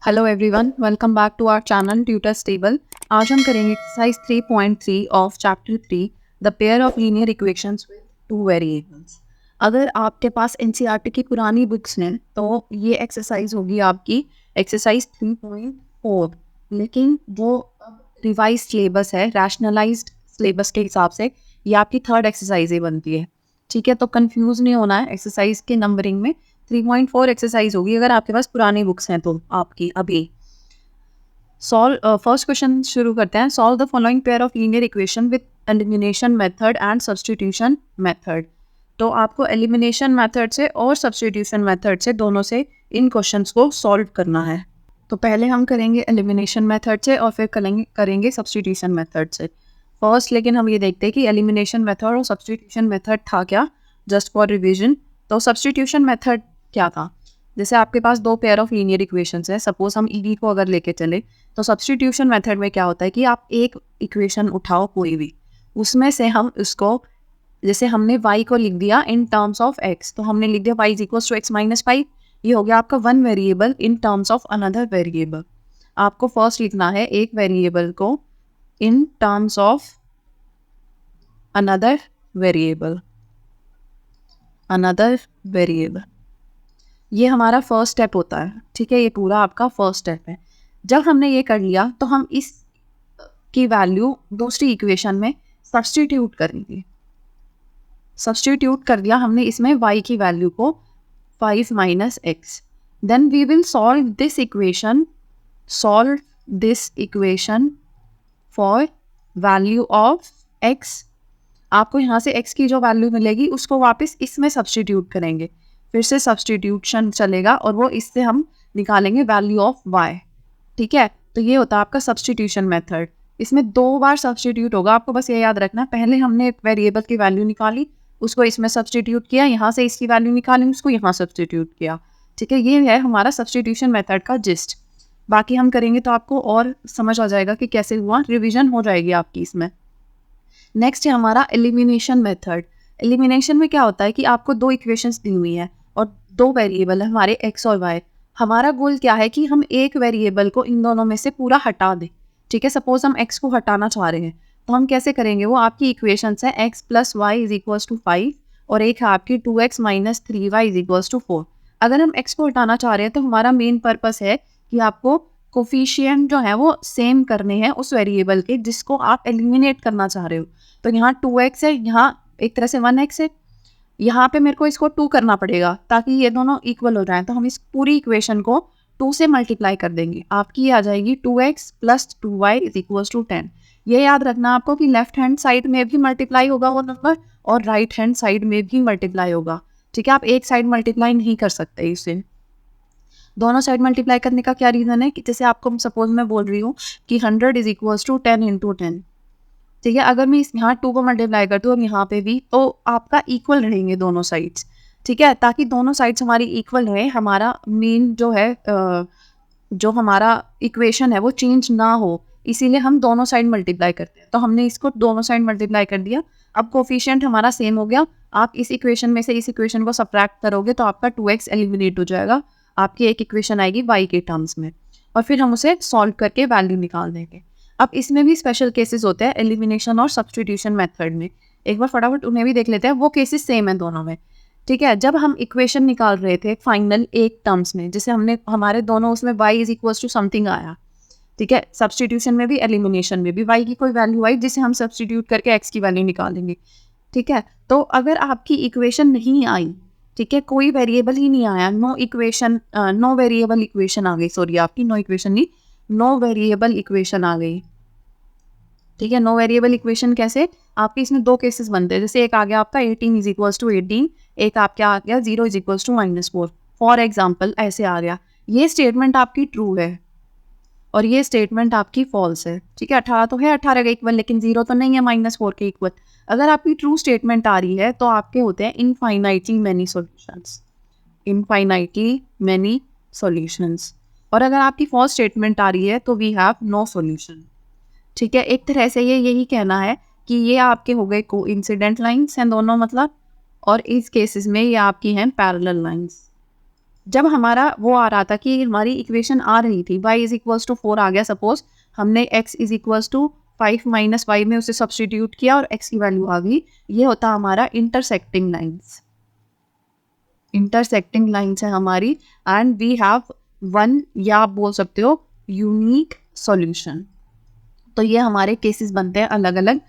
Hello everyone, welcome back to our channel tutor stable. आज हम करेंगे exercise 3.3 of chapter 3 the pair of linear equations with two variables. अगर आपके पास NCERT की पुरानी बुक्स हैं तो ये एक्सरसाइज होगी आपकी एक्सरसाइज 3.4, लेकिन वो अब रिवाइज सिलेबस है, रैशनलाइज्ड सिलेबस के हिसाब से ये आपकी थर्ड एक्सरसाइज ही बनती है। ठीक है, तो कंफ्यूज नहीं होना है एक्सरसाइज के नंबरिंग में। 3.4 एक्सरसाइज होगी अगर आपके पास पुरानी बुक्स हैं तो आपकी अभी। सॉल्व फर्स्ट क्वेश्चन शुरू करते हैं। Solve the following pair of linear equation with elimination method and substitution method. तो आपको एलिमिनेशन मेथड से और सब्स्टिट्यूशन मेथड से दोनों से इन क्वेश्चंस को सॉल्व करना है। तो पहले हम करेंगे एलिमिनेशन मेथड से और फिर करेंगे सब्स्टिट्यूशन मेथड से फर्स्ट। लेकिन हम ये देखते हैं कि एलिमिनेशन मेथड और सब्स्टिट्यूशन मेथड था क्या, जस्ट फॉर रिविजन। तो सब्स्टिट्यूशन मेथड क्या था? जैसे आपके पास दो पेयर ऑफ लीनियर इक्वेशंस है, सपोज हम ई को अगर लेके चले तो सब्स्टिट्यूशन मेथड में क्या होता है कि आप एक इक्वेशन उठाओ कोई भी, उसमें से हम उसको, जैसे हमने y को लिख दिया इन टर्म्स ऑफ x, तो हमने लिख दिया y is equal to x minus 5। ये हो गया आपका one variable in terms of another variable. आपको फर्स्ट लिखना है एक वेरिएबल को in terms of another variable, another variable. ये हमारा फर्स्ट स्टेप होता है। ठीक है, ये पूरा आपका फर्स्ट स्टेप है। जब हमने ये कर लिया तो हम इस की वैल्यू दूसरी इक्वेशन में सब्स्टिट्यूट करेंगे। सब्स्टिट्यूट कर दिया हमने इसमें y की वैल्यू को 5 minus x. Then we will solve this equation for value of x। आपको यहाँ से x की जो वैल्यू मिलेगी उसको वापस इसमें सब्स्टिट्यूट करेंगे, फिर से सब्स्टिट्यूशन चलेगा और वो इससे हम निकालेंगे वैल्यू ऑफ y। ठीक है, तो ये होता है आपका सब्स्टिट्यूशन मेथड। इसमें दो बार सब्स्टिट्यूट होगा, आपको बस ये याद रखना। पहले हमने एक वेरिएबल की वैल्यू निकाली, उसको इसमें सब्स्टिट्यूट किया, यहाँ से इसकी वैल्यू निकाली, उसको यहाँ सब्स्टिट्यूट किया। ठीक है, ये है हमारा सब्स्टिट्यूशन मेथड का जिस्ट। बाकी हम करेंगे तो आपको और समझ आ जाएगा कि कैसे हुआ, रिविजन हो जाएगी आपकी इसमें। नेक्स्ट है हमारा एलिमिनेशन मेथड। एलिमिनेशन में क्या होता है कि आपको दो इक्वेशंस दी हुई हैं और दो वेरिएबल है हमारे x और y। हमारा गोल क्या है कि हम एक वेरिएबल को इन दोनों में से पूरा हटा दें। ठीक है, सपोज हम x को हटाना चाह रहे हैं तो हम कैसे करेंगे, वो आपकी इक्वेशंस है x plus y is equals to 5 और एक है आपकी 2x minus 3y is equals to 4। अगर हम x को हटाना चाह रहे हैं तो हमारा मेन पर्पस है कि आपको कोफिशिएंट जो है वो सेम करने हैं उस वेरिएबल के जिसको आप एलिमिनेट करना चाह रहे हो। तो यहाँ 2x है, यहाँ एक तरह से 1x है, यहाँ पे मेरे को इसको 2 करना पड़ेगा ताकि ये दोनों इक्वल हो जाएं। तो हम इस पूरी इक्वेशन को 2 से मल्टीप्लाई कर देंगे, आपकी ये आ जाएगी 2x plus 2y is equal to 10। ये याद रखना आपको कि लेफ्ट हैंड साइड में भी मल्टीप्लाई होगा वो नंबर और राइट हैंड साइड में भी मल्टीप्लाई होगा। ठीक है, आप एक साइड मल्टीप्लाई नहीं कर सकते इसे, दोनों साइड मल्टीप्लाई करने का क्या रीज़न है कि जैसे आपको सपोज मैं बोल रही हूँ कि 100 इज इक्वल टू 10 इंटू 10। ठीक है, अगर मैं इस यहाँ 2 को मल्टीप्लाई करती हूँ और यहाँ पे भी, तो आपका इक्वल रहेंगे दोनों साइड्स। ठीक है, ताकि दोनों साइड्स हमारी इक्वल रहे, हमारा मेन जो है जो हमारा इक्वेशन है वो चेंज ना हो, इसीलिए हम दोनों साइड मल्टीप्लाई करते हैं। तो हमने इसको दोनों साइड मल्टीप्लाई कर दिया, अब कोफिशिएंट हमारा सेम हो गया। आप इस इक्वेशन में से इस इक्वेशन को सब्ट्रैक्ट करोगे तो आपका 2x एलिमिनेट हो जाएगा, आपकी एक इक्वेशन आएगी y के टर्म्स में, और फिर हम उसे सॉल्व करके वैल्यू निकाल देंगे। अब इसमें भी स्पेशल केसेस होते हैं एलिमिनेशन और सब्स्टिट्यूशन मेथड में, एक बार फटाफट उन्हें भी देख लेते हैं। वो केसेस सेम है दोनों में। ठीक है, जब हम इक्वेशन निकाल रहे थे फाइनल एक टर्म्स में, जैसे हमने हमारे दोनों उसमें y is equal to something आया। ठीक है, सब्स्टिट्यूशन में भी एलिमिनेशन में भी y की कोई वैल्यू आई जिसे हम सब्स्टिट्यूट करके x की वैल्यू निकालेंगे। ठीक है, तो अगर आपकी इक्वेशन नहीं आई, ठीक है, कोई वेरिएबल ही नहीं आया, नो वेरिएबल इक्वेशन आ गई, सॉरी आपकी नो इक्वेशन नहीं, नो वेरिएबल इक्वेशन आ गई। ठीक है, नो वेरिएबल इक्वेशन कैसे, आपके इसमें दो केसेस बनते हैं। जैसे एक आ गया आपका 18 इज इक्वल्स टू 18, एक आपका आ गया 0 is equals to -4 for example, ऐसे आ गया। ये स्टेटमेंट आपकी ट्रू है और ये स्टेटमेंट आपकी फॉल्स है। ठीक है, 18 तो है 18 के इक्वल, लेकिन 0 तो नहीं है -4 के इक्वल। अगर आपकी ट्रू स्टेटमेंट आ रही है तो आपके होते हैं infinitely many solutions, infinitely many solutions. और अगर आपकी फॉल्स स्टेटमेंट आ रही है तो वी हैव नो सॉल्यूशन। ठीक है, एक तरह से ये यही कहना है कि ये आपके हो गए कोइंसिडेंट लाइंस हैं दोनों, मतलब, और इस केसेस में ये आपकी हैं पैरेलल लाइंस। जब हमारा वो आ रहा था कि हमारी इक्वेशन आ रही थी y इज इक्वल्स टू 4 आ गया, सपोज हमने x is equals to 5 minus y में उसे सब्सटीट्यूट किया और x की वैल्यू आ गई, ये होता हमारा इंटरसेक्टिंग लाइन्स। इंटरसेक्टिंग लाइन्स है हमारी एंड वी हैव वन, या आप बोल सकते हो यूनिक सॉल्यूशन। तो ये हमारे केसेस बनते हैं अलग अलग।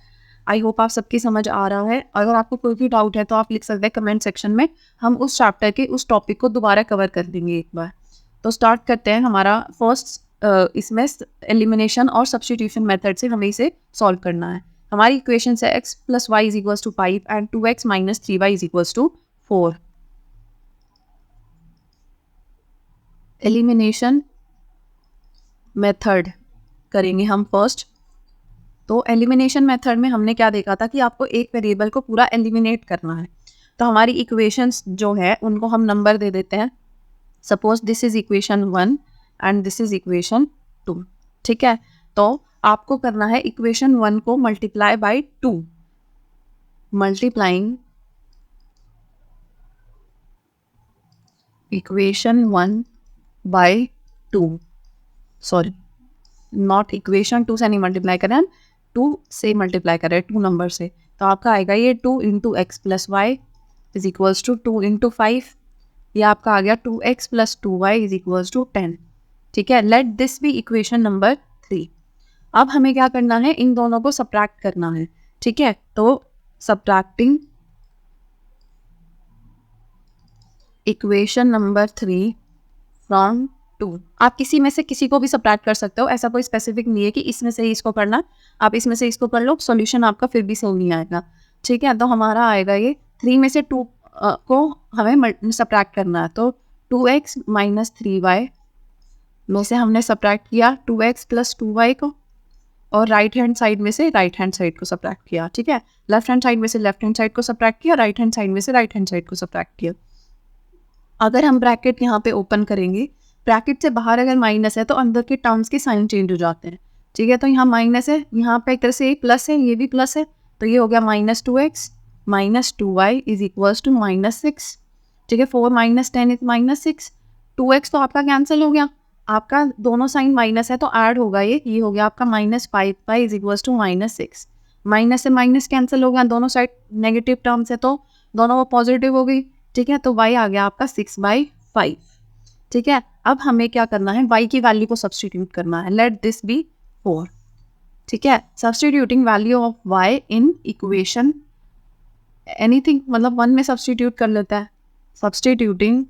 आई होप आप सबकी समझ आ रहा है। अगर आपको कोई भी डाउट है तो आप लिख सकते हैं कमेंट सेक्शन में, हम उस चैप्टर के उस टॉपिक को दोबारा कवर कर देंगे एक बार। तो स्टार्ट करते हैं। हमारा फर्स्ट इसमें एलिमिनेशन और सब्स्टिट्यूशन मेथड से हमें इसे सॉल्व करना है। हमारी इक्वेशन है x plus y is equals to 5 and 2x minus 3y is equals to 4। Elimination method करेंगे हम फर्स्ट। तो एलिमिनेशन मेथड में हमने क्या देखा था कि आपको एक वेरिएबल को पूरा एलिमिनेट करना है। तो हमारी इक्वेशंस जो है उनको हम नंबर दे देते हैं। Suppose this is equation 1 and this is equation 2, ठीक है। तो आपको करना है इक्वेशन 1 को multiply by 2, multiplying equation 1 by 2, sorry not equation 2 से नहीं मल्टीप्लाई करें, 2 से मल्टीप्लाई करें, 2 नंबर से। तो आपका आएगा ये 2 into x plus y is equals to 2 into 5, ये आपका आ गया 2x plus 2y is equals to 10, ठीक है। Let this be equation number 3। अब हमें क्या करना है, इन दोनों को सब्ट्रैक्ट करना है, ठीक है। तो सब्ट्रैक्टिंग इक्वेशन नंबर 3 फ्रॉम 2, आप किसी में से किसी को भी सब्ट्रैक्ट कर सकते हो, ऐसा कोई स्पेसिफिक नहीं है कि इसमें से ही इसको करना, आप इसमें से इसको कर लो, सॉल्यूशन आपका फिर भी सही नहीं आएगा, ठीक है। तो हमारा आएगा ये 3 में से 2 को हमें सब्ट्रैक्ट करना है। तो 2x माइनस 3y में से हमने सब्ट्रैक्ट किया 2x प्लस 2y को, और राइट हैंड साइड में से राइट हैंड साइड को सब्ट्रैक्ट किया, ठीक है। लेफ्ट हैंड साइड में से लेफ्ट हैंड साइड को सब्ट्रैक्ट किया, राइट हैंड साइड में से राइट हैंड साइड को सब्ट्रैक्ट किया। अगर हम ब्रैकेट यहाँ पे ओपन करेंगे, ब्रैकेट से बाहर अगर माइनस है तो अंदर के टर्म्स के साइन चेंज हो जाते हैं, ठीक है। तो यहाँ माइनस है, यहाँ पे एक तरह से एक प्लस है, ये भी प्लस है, तो ये हो गया minus 2x minus 2y is equals to minus 6, ठीक है। 4 माइनस 10 इज माइनस 6, 2x तो आपका कैंसिल हो गया, आपका दोनों साइन माइनस है तो ऐड होगा, ये हो गया आपका minus 5y is equals to minus 6। Minus से माइनस कैंसिल हो गया, दोनों साइड नेगेटिव टर्म्स है तो दोनों वो पॉजिटिव हो गई, ठीक है। तो y आ गया आपका 6/5, ठीक है। अब हमें क्या करना है, y की वैल्यू को सब्स्टिट्यूट करना है। लेट दिस बी 4, ठीक है। Substituting value of y in equation anything, मतलब 1 में सब्स्टिट्यूट कर लेता है। सब्स्टिट्यूटिंग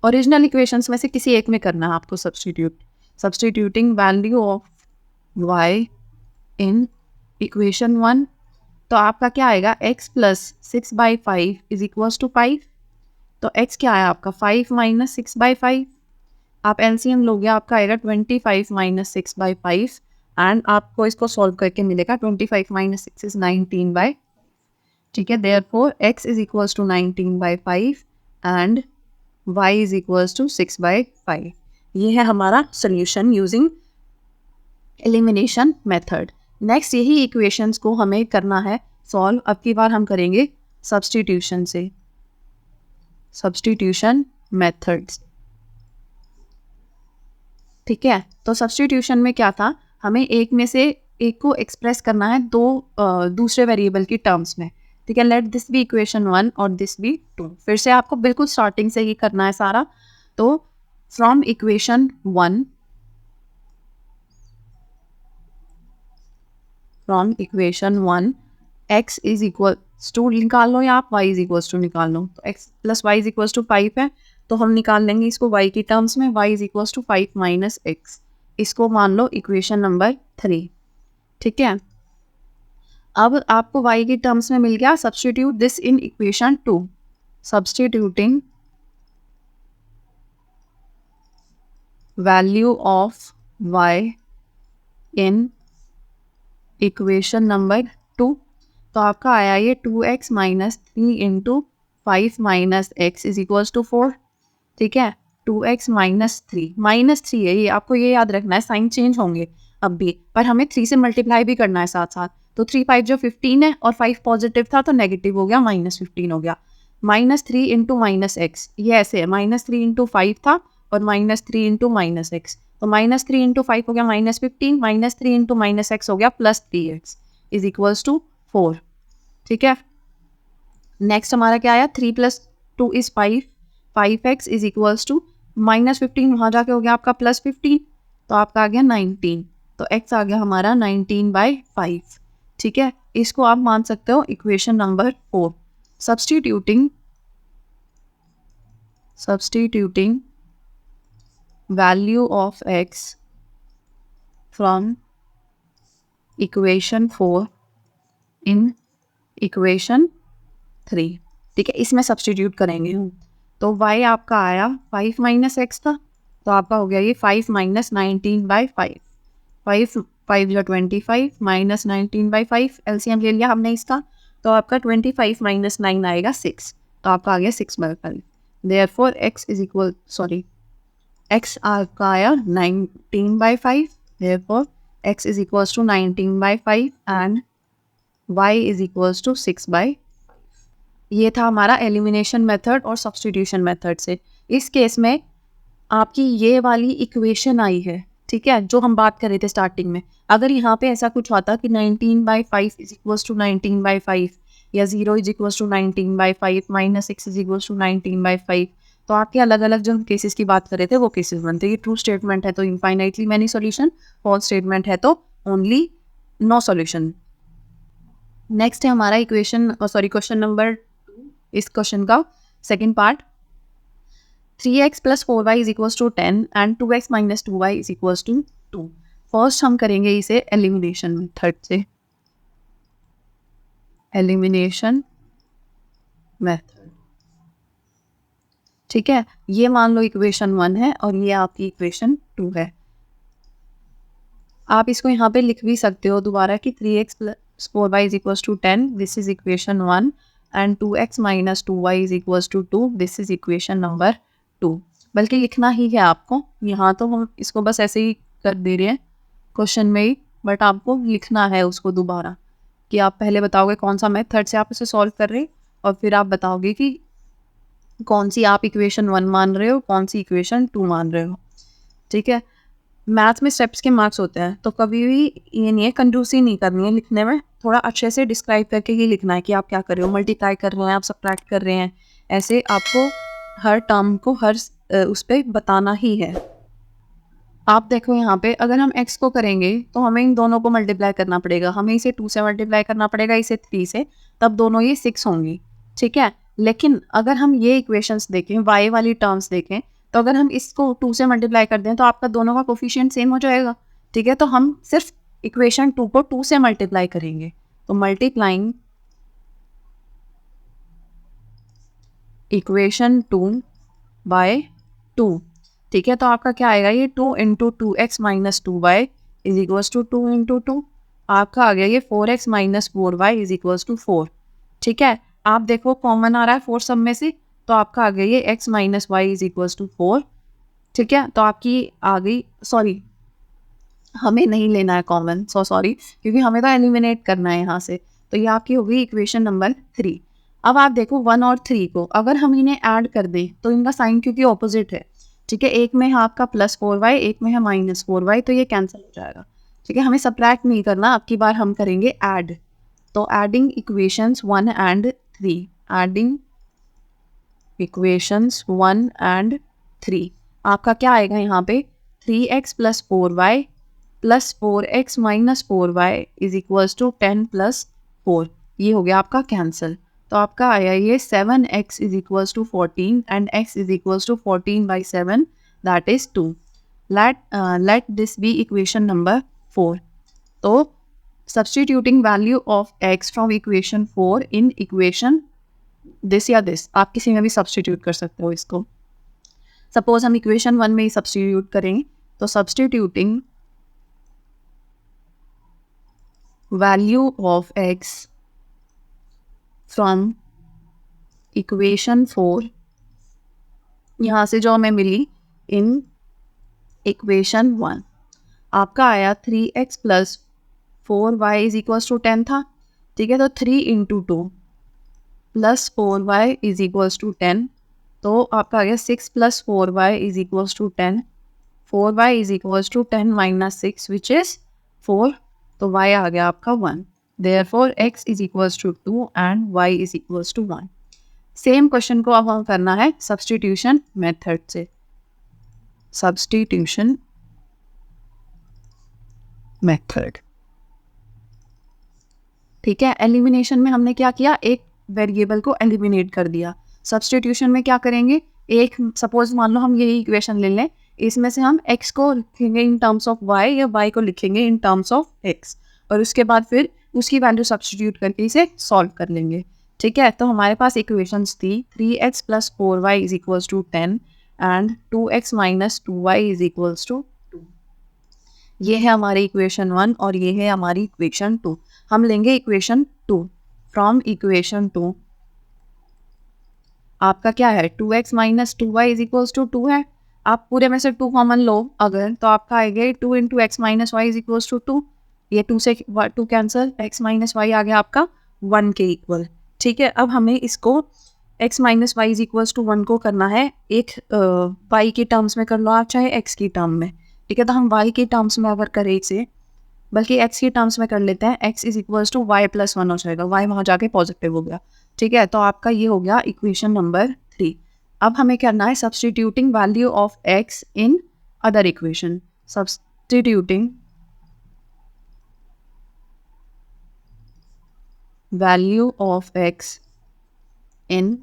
ओरिजिनल इक्वेशंस में से किसी एक में करना है आपको substitute. Substituting value of y in equation 1, तो आपका क्या आएगा, x plus 6/5 is equals to 5। तो x क्या है आपका 5 माइनस 6/5, आप एलसीएम लोगे आपका आएगा 25 माइनस 6/5 एंड आपको इसको सॉल्व करके मिलेगा 25 माइनस 6 इज 19/, ठीक है। Therefore x is equals to 19/5 and y is equals to 6/5। ये है हमारा solution using elimination method. Next यही इक्वेशंस को हमें करना है सॉल्व, अब की बार हम करेंगे सब्स्टिट्यूशन से, सब्स्टिट्यूशन मेथड्स, ठीक है। तो सब्स्टिट्यूशन में क्या था, हमें एक में से एक को एक्सप्रेस करना है दो दूसरे वेरिएबल की टर्म्स में, ठीक है। लेट दिस बी इक्वेशन 1 और दिस बी 2। फिर से आपको बिल्कुल स्टार्टिंग से ही करना है सारा। तो from equation 1, from equation 1 x is equal to निकाल लो या आप y इज इक्वल्स टू निकाल लो। तो x plus y is equals to 5 है, तो हम निकाल लेंगे इसको y की टर्म्स में, y is equals to 5 minus x, इसको मान लो इक्वेशन नंबर 3, ठीक है। अब आपको y की टर्म्स में मिल गया, substitute this in equation 2, substituting value of y in equation number 2, तो आपका आया ये 2x minus 3 into 5 minus x is equals to 4, ठीक है। 2x माइनस 3 है, ये आपको ये याद रखना है, साइन चेंज होंगे अब भी, पर हमें 3 से मल्टीप्लाई भी करना है साथ साथ। तो 3 5 जो 15 है और 5 पॉजिटिव था तो नेगेटिव हो गया, माइनस 15 हो गया। -3 इंटू माइनस एक्स, ये ऐसे है, -3 इंटू 5 था और -3 इंटू माइनस एक्स, तो -3 इंटू 5 हो गया -15, -3 इंटू माइनस एक्स हो गया +3x इज इक्वल्स टू 4। ठीक है, नेक्स्ट हमारा क्या आया, 3 + 2 is 5, 5x is equals to -15, वहाँ जाके हो गया आपका +15, तो आपका आ गया 19, तो x आ गया हमारा 19/5। ठीक है, इसको आप मान सकते हो equation number 4। Substituting value of x from equation 4 in equation 3। ठीक है, इसमें सब्स्टिट्यूट करेंगे हम, तो y आपका आया 5 माइनस एक्स था, तो आपका हो गया ये 5 माइनस 19/5, 5 5 जो 25 माइनस 19/5, एलसीएम ले लिया हमने इसका, तो आपका 25 माइनस 9 आएगा 6, तो आपका आ गया 6/5। Therefore x is equal, sorry, x आपका आया 19/5, therefore x is equals to 19/5 and y is equals to 6/5। ये था हमारा एलिमिनेशन मेथड और सब्स्टिट्यूशन मेथड से। इस केस में आपकी ये वाली इक्वेशन आई है, ठीक है, जो हम बात कर रहे थे स्टार्टिंग में। अगर यहाँ पे ऐसा कुछ होता कि 19/5 इज इक्वल्स टू 19/5 या 0 is equals to 19/5 minus 6 is equals to 19/5, तो आपके अलग अलग जो केसेस की बात कर रहे थे वो केसेस बनते। ये ट्रू स्टेटमेंट है तो infinitely many solution, false statement है तो ओनली नो सॉल्यूशन। नेक्स्ट है हमारा इक्वेशन, सॉरी, क्वेश्चन नंबर, इस क्वेश्चन का second part, 3x + 4y is equals to 10 and 2x - 2y is equals to 2। First हम करेंगे इसे एलिमिनेशन मेथड से, एलिमिनेशन मेथड। ठीक है, ये मान लो इक्वेशन 1 है और ये आपकी इक्वेशन 2 है। आप इसको यहाँ पे लिख भी सकते हो दोबारा कि 3x + 4y is equals to 10, this is equation 1, and 2x - 2y is equals to 2, this is equation number 2। बल्कि लिखना ही है आपको, यहाँ तो हम इसको बस ऐसे ही कर दे रहे हैं क्वेश्चन में ही, बट आपको लिखना है उसको दोबारा, कि आप पहले बताओगे कौन सा मेथड से आप इसे सॉल्व कर रहे हैं और फिर आप बताओगे कि कौन सी आप इक्वेशन 1 मान रहे हो, कौन सी इक्वेशन 2 मान रहे हो। ठीक है, मैथ में स्टेप्स के मार्क्स होते हैं, तो कभी भी ये नहीं है कंजूसी नहीं करनी है लिखने में, थोड़ा अच्छे से डिस्क्राइब करके ही लिखना है कि आप क्या कर रहे हो, मल्टीप्लाई कर रहे हैं, आप सब्ट्रैक्ट कर रहे हैं, ऐसे आपको हर टर्म को हर उस पर बताना ही है। आप देखो यहाँ पे अगर हम x को करेंगे तो हमें इन दोनों को मल्टीप्लाई करना पड़ेगा, हमें इसे 2 से मल्टीप्लाई करना पड़ेगा, इसे 3 से, तब दोनों ये 6 होंगी। ठीक है, लेकिन अगर हम ये इक्वेशंस देखें, y वाली टर्म्स देखें, तो अगर हम इसको 2 से मल्टीप्लाई कर दें तो आपका दोनों का कोफिशिएंट सेम हो जाएगा। ठीक है, तो हम सिर्फ इक्वेशन 2 को 2 से मल्टीप्लाई करेंगे, तो मल्टीप्लाइंग इक्वेशन 2 बाय 2। ठीक है, तो आपका क्या आएगा, ये 2 × 2x - 2y is equals to 2 × 2, आपका आ गया ये 4x - 4y is equals to 4। ठीक है, आप देखो कॉमन आ रहा है 4 सब में से, तो आपका आ गया ये x - y is equals to 4। ठीक है, तो आपकी आ गई, सॉरी हमें नहीं लेना है कॉमन, सॉरी, क्योंकि हमें तो एलिमिनेट करना है यहाँ से, तो ये आपकी हो गई इक्वेशन नंबर 3। अब आप देखो 1 और 3 को अगर हम इन्हें ऐड कर दें तो इनका साइन क्योंकि ऑपोजिट है, ठीक है, एक में है आपका +4y, एक में है -4y, तो ये कैंसिल हो जाएगा। ठीक है, हमें सब्ट्रैक्ट नहीं करना, अब की बार हम करेंगे ऐड, तो adding equations 1 and 3, adding equations 1 and 3, आपका क्या आएगा यहाँ पे, 3x + 4y + 4x - 4y is equals to 10 + 4, ये हो गया आपका कैंसिल, तो आपका आया ये 7x is equals to 14 and x is equals to 14/7, that is 2। Let this be equation number 4। तो substituting value of x from equation 4 in equation this या दिस, आप किसी में भी सब्स्टिट्यूट कर सकते हो इसको। सपोज हम इक्वेशन 1 में ही सब्स्टिट्यूट करेंगे, तो substituting value of x from equation 4, यहाँ से जो हमें मिली इन इक्वेशन 1, आपका आया 3x + 4y is equals to 10 था। ठीक है, तो 3 × 2 plus 4y is equals to 10, तो आपका आ गया 6 plus 4y is equals to 10, 4y is equals to 10 minus 6 which is 4, तो y आ गया आपका 1, therefore x is equals to 2 and y is equals to 1। Same question को अब हम करना है सब्स्टिट्यूशन मेथड से। सब्स्टिट्यूशन मेथड, ठीक है। एलिमिनेशन में हमने क्या किया, एक वेरिएबल को एलिमिनेट कर दिया। सब्स्टिट्यूशन में क्या करेंगे, एक सपोज मान लो हम यही इक्वेशन ले लें, इसमें से हम x को लिखेंगे इन टर्म्स ऑफ y या y को लिखेंगे इन टर्म्स ऑफ x, और उसके बाद फिर उसकी वैल्यू सब्स्टिट्यूट करके इसे सॉल्व कर लेंगे, ठीक है। तो हमारे पास इक्वेशंस थी 3x plus 4y is equals to 10 and 2x minus 2y is equals to 2। ये है हमारी इक्वेशन 1 और ये है हमारी इक्वेशन 2। हम लेंगे इक्वेशन 2। फ्रॉम इक्वेशन 2 आपका क्या है, 2x minus 2y is equals to 2 है। आप पूरे में से 2 कॉमन लो अगर, तो आपका आएगा 2 into x minus y is equals to 2। ये 2 से 2 कैंसिल, x माइनस वाई आ गया आपका 1 के इक्वल, ठीक है। अब हमें इसको x minus y is equals to 1 को करना है एक y के टर्म्स में कर लो आप, चाहे x की टर्म में, ठीक है। तो हम y के टर्म्स में अगर करें इसे, बल्कि x के टर्म्स में कर लेते हैं, x is equals to y plus 1 हो जाएगा, y वहाँ जाके पॉजिटिव हो गया, ठीक है। तो आपका ये हो गया इक्वेशन नंबर 3। अब हमें करना है substituting value of x in other equation. Substituting value of x in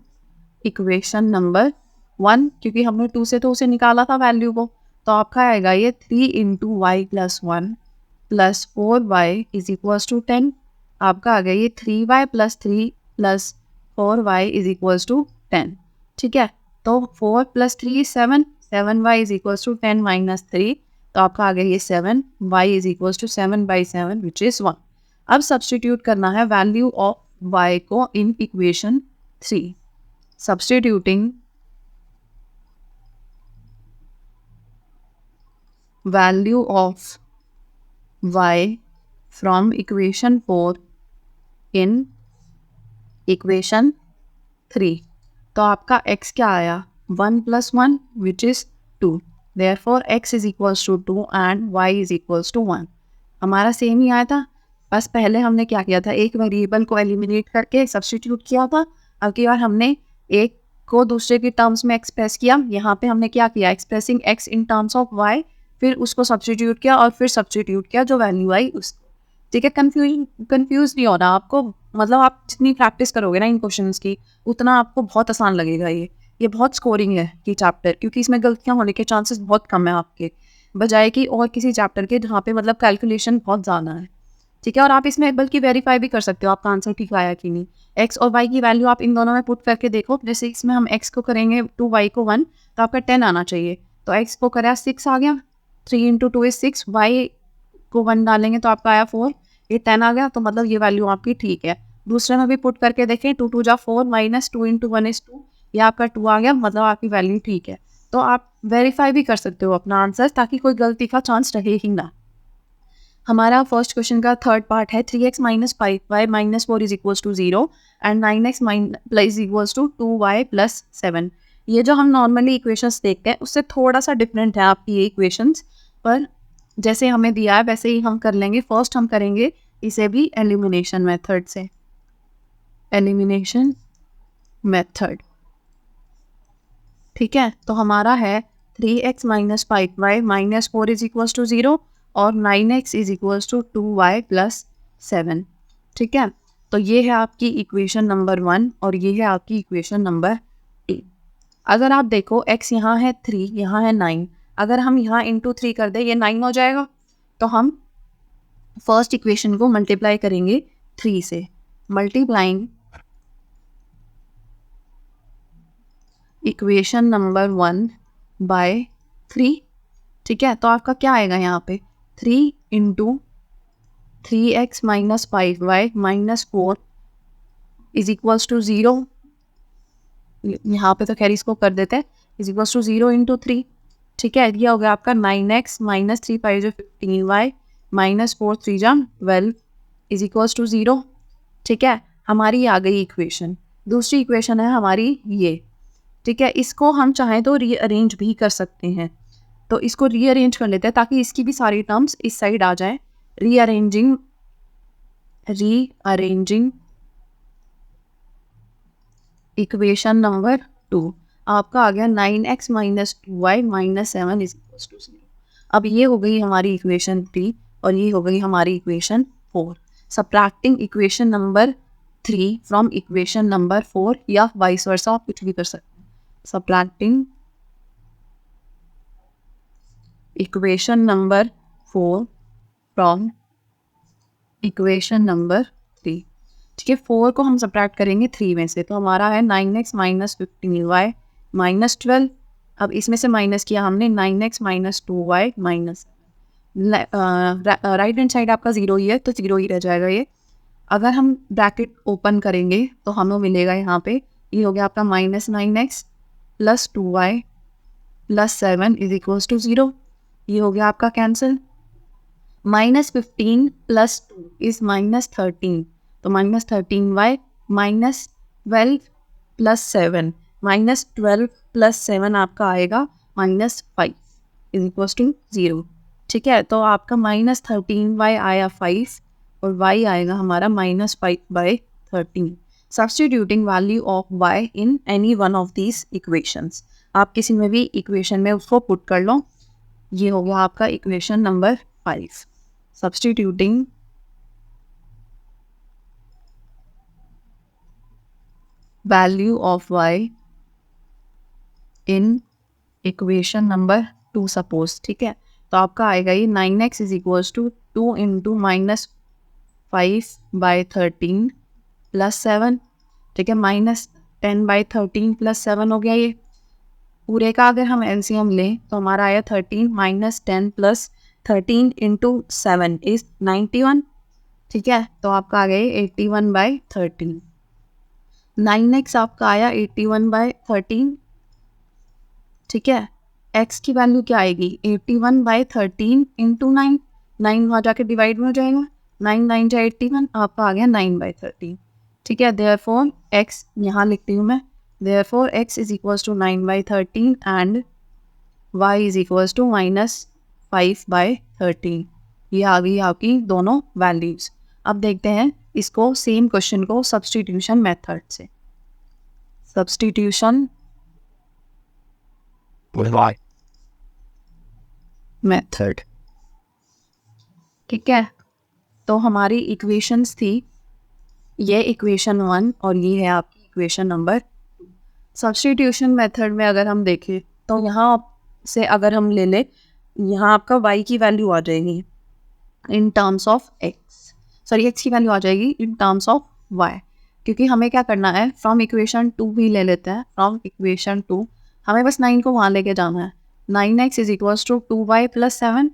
equation number 1, क्योंकि हमने 2 से तो उसे निकाला था वैल्यू को, तो आपका आएगा ये 3 into y plus 1 plus 4y is equals to 10। आपका आ गया ये 3y plus 3 plus 4y is equals to 10, ठीक है। तो 4 plus 3 7, 7y is equals to 10 minus 3, तो आपका आ गया ये 7, y is equals to 7 by 7 which is 1। अब सब्स्टिट्यूट करना है वैल्यू ऑफ y को in equation 3। Substituting value of y from equation 4 in equation 3, तो आपका x क्या आया, 1 plus 1 which is 2, therefore x is equals to 2 and y is equals to 1। हमारा same ही आया था, बस पहले हमने क्या किया था, एक वेरिएबल को एलिमिनेट करके सब्स्टिट्यूट किया था। अब की बार हमने एक को दूसरे के टर्म्स में एक्सप्रेस किया। यहाँ पे हमने क्या किया, expressing x in terms of y, फिर उसको सब्स्टिट्यूट किया और फिर सब्स्टिट्यूट किया जो वैल्यू आई उसको, ठीक है। कंफ्यूज नहीं होना आपको, मतलब आप जितनी प्रैक्टिस करोगे ना इन क्वेश्चंस की, उतना आपको बहुत आसान लगेगा। ये बहुत स्कोरिंग है ये चैप्टर, क्योंकि इसमें गलतियां होने के चांसेस बहुत कम है आपके, बजाय कि और किसी चैप्टर के जहाँ पे मतलब कैलकुलेशन बहुत ज़्यादा है, ठीक है। और आप इसमें बल्कि वेरीफाई भी कर सकते हो आपका आंसर ठीक आया कि नहीं। एक्स और वाई की वैल्यू आप इन दोनों में पुट करके देखो, जैसे इसमें हम एक्स को करेंगे 2, वाई को 1, तो आपका 10 आना चाहिए। तो एक्स को करा 6 आ गया, 3 इंटू 2 इज 6, वाई को 1 डालेंगे तो आपका आया 4, ये 10 आ गया, तो मतलब ये वैल्यू आपकी ठीक है। दूसरे में भी पुट करके देखें, 2 2 जा 4 माइनस 2 इंटू 1 इज 2, ये आपका 2 आ गया, मतलब आपकी वैल्यू ठीक है। तो आप वेरीफाई भी कर सकते हो अपना आंसर, ताकि कोई गलती का चांस रहे ही ना। हमारा फर्स्ट क्वेश्चन का थर्ड पार्ट है 3x minus 5y minus 4 is equals to 0 and 9x plus equals to 2y plus 7। ये जो हम नॉर्मली इक्वेशंस देखते हैं उससे थोड़ा सा डिफरेंट है आपकी ये इक्वेशंस, पर जैसे हमें दिया है वैसे ही हम कर लेंगे। फर्स्ट हम करेंगे इसे भी एलिमिनेशन मेथड से, एलिमिनेशन मेथड, ठीक है। तो हमारा है 3x minus 5y minus 4 is equals to 0 और 9x is equals to 2y plus 7, ठीक है। तो ये है आपकी इक्वेशन नंबर 1 और ये है आपकी इक्वेशन नंबर 2। अगर आप देखो x यहाँ है 3, यहाँ है 9, अगर हम यहाँ इंटू 3 कर दें ये 9 हो जाएगा, तो हम फर्स्ट इक्वेशन को मल्टीप्लाई करेंगे 3 से, मल्टीप्लाइंग इक्वेशन नंबर 1 बाय 3, ठीक है। तो आपका क्या आएगा यहाँ पे 3 into 3x minus 5y minus 4 is equals to 0, यहाँ पे तो खैर इसको कर देते हैं, इज इक्वल्स टू 0 इंटू 3, ठीक है। ये हो गया आपका 9x माइनस 3 5 जो 15y माइनस 4 3 जा 12 इज इक्वल्स टू 0, ठीक है। हमारी आ गई इक्वेशन। दूसरी इक्वेशन है हमारी ये, ठीक है। इसको हम चाहें तो रीअरेंज भी कर सकते हैं, तो इसको रीअरेंज कर लेते हैं ताकि इसकी भी सारी टर्म्स इस साइड आ जाएं। रीअरेंजिंग इक्वेशन नंबर 2 आपका आ गया 9x minus 2y minus 7 is equal to 0। अब ये हो गई हमारी इक्वेशन 3 और ये हो गई हमारी equation 4। Subtracting equation number 3 from equation number 4 या वाइस वर्सा, आप कुछ भी कर सकते हैं। Subtracting equation number 4 from equation number 3, ठीक है। 4 को हम सब्ट्रैक्ट करेंगे 3 में से, तो हमारा है 9x माइनस 15y माइनस 12। अब इसमें से माइनस किया हमने 9x minus 2y minus, right hand side आपका 0 ही है तो 0 ही रह जाएगा ये। अगर हम ब्रैकेट ओपन करेंगे तो हमें मिलेगा यहाँ पे, ये हो गया आपका minus 9x plus 2y plus 7 is equals to 0। ये हो गया आपका cancel. Minus 15 plus 2 is minus 13, तो minus 13y minus 12 plus 7, minus 12 plus 7 आपका आएगा माइनस 5 इज इक्वल्स टू 0, ठीक है। तो आपका माइनस 13y आया 5 और y आएगा हमारा minus 5/13। Substituting value of y in any one of these equations, आप किसी में भी इक्वेशन में उसको पुट कर लो। ये हो गया आपका equation number 5। Substituting value of y in equation number 2 suppose, ठीक है। तो आपका आएगा ये 9x is equals to 2 into minus 5/13 plus 7, ठीक है। माइनस 10/13 प्लस 7 हो गया। ये पूरे का अगर हम एलसीएम लें तो हमारा आया 13 माइनस 10 प्लस 13 इंटू 7 इज 91, ठीक है। तो आपका आ गया 81/13। 9x आपका आया 81/13, ठीक है। x की वैल्यू क्या आएगी 81/13 इंटू 9, 9 वहाँ जाके डिवाइड में हो जाएगा, 9 9 जा 81, आपका आ गया 9/13, ठीक है। देयरफॉर x यहाँ लिखती हूँ मैं, therefore x is equals to 9/13 and y is equals to minus 5/13। ये आ गई आपकी दोनों वैल्यूज। अब देखते हैं इसको सेम क्वेश्चन को सब्स्टिट्यूशन मेथड से। सब्स्टिट्यूशन मेथड, ठीक है। तो हमारी इक्वेशंस थी ये इक्वेशन 1 और ये है आपकी इक्वेशन नंबर 2। सब्स्टिट्यूशन मेथड में अगर हम देखें तो यहाँ से अगर हम ले लें, यहाँ आपका y की वैल्यू आ जाएगी इन terms of x, sorry x की वैल्यू आ जाएगी इन टर्म्स ऑफ y, क्योंकि हमें क्या करना है फ्रॉम इक्वेशन 2 भी ले लेते हैं। फ्रॉम इक्वेशन 2 हमें बस 9 को वहाँ लेके जाना है। 9x is equals to 2y plus 7,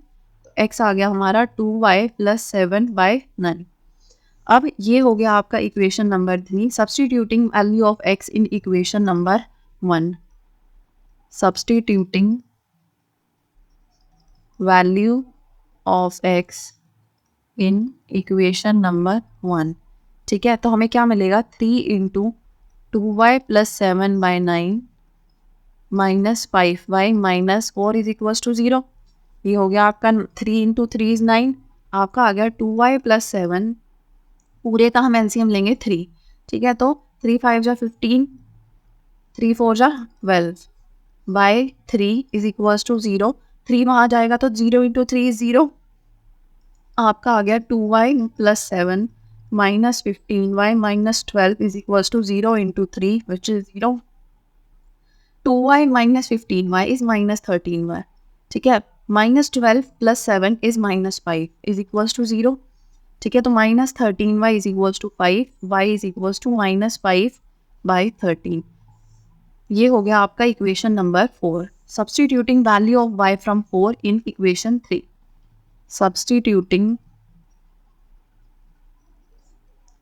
x आ गया हमारा 2y प्लस 7/9। अब ये हो गया आपका equation number 3। Substituting value of x in equation number 1, substituting value of x in equation number 1, ठीक है। तो हमें क्या मिलेगा 3 into 2y plus 7/9 minus 5y minus 4 is equals to 0। ये हो गया आपका 3 इंटू 3 इज 9, आपका आ गया 2y प्लस 7, पूरे का हम एलसीएम लेंगे 3, ठीक है। तो 3 5 जा 15, 3 4 जा 12/3 इज इक्वल्स टू 0। 3 वहाँ जाएगा तो 0 इंटू 3 इज 0, आपका आ गया 2y plus 7 minus 15y minus 12 is equals to 0 into 3 which is 0। 2y minus 15y is minus 13y, ठीक है। Minus 12 plus 7 is minus 5 is equals to 0, ठीक है। तो minus 13y is equals to 5, y is equals to minus 5/13। ये हो गया आपका equation number 4। Substituting value of y from 4 in equation 3, substituting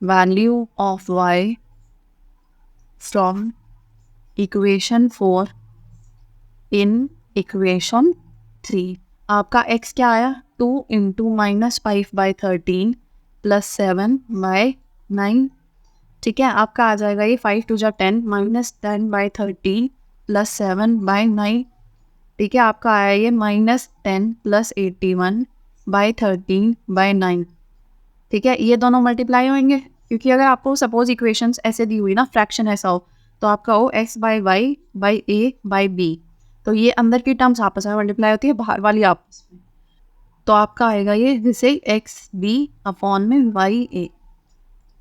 value of y from equation 4 in equation 3। आपका x क्या आया 2 इंटू माइनस 5/13 प्लस 7/9, ठीक है, आपका आ जाएगा ये 5 टू जा 10 माइनस 10/13 प्लस 7/9। ठीक है, आपका आया ये -10 प्लस 81/13/9। ठीक है, ये दोनों मल्टीप्लाई होंगे, क्योंकि अगर आपको सपोज इक्वेशंस ऐसे दी हुई ना, फ्रैक्शन ऐसा हो, तो आपका हो x/y/a/b, तो ये अंदर की टर्म्स आपस में मल्टीप्लाई होती है, बाहर वाली आपस में, तो आपका आएगा ये जैसे x/b/a।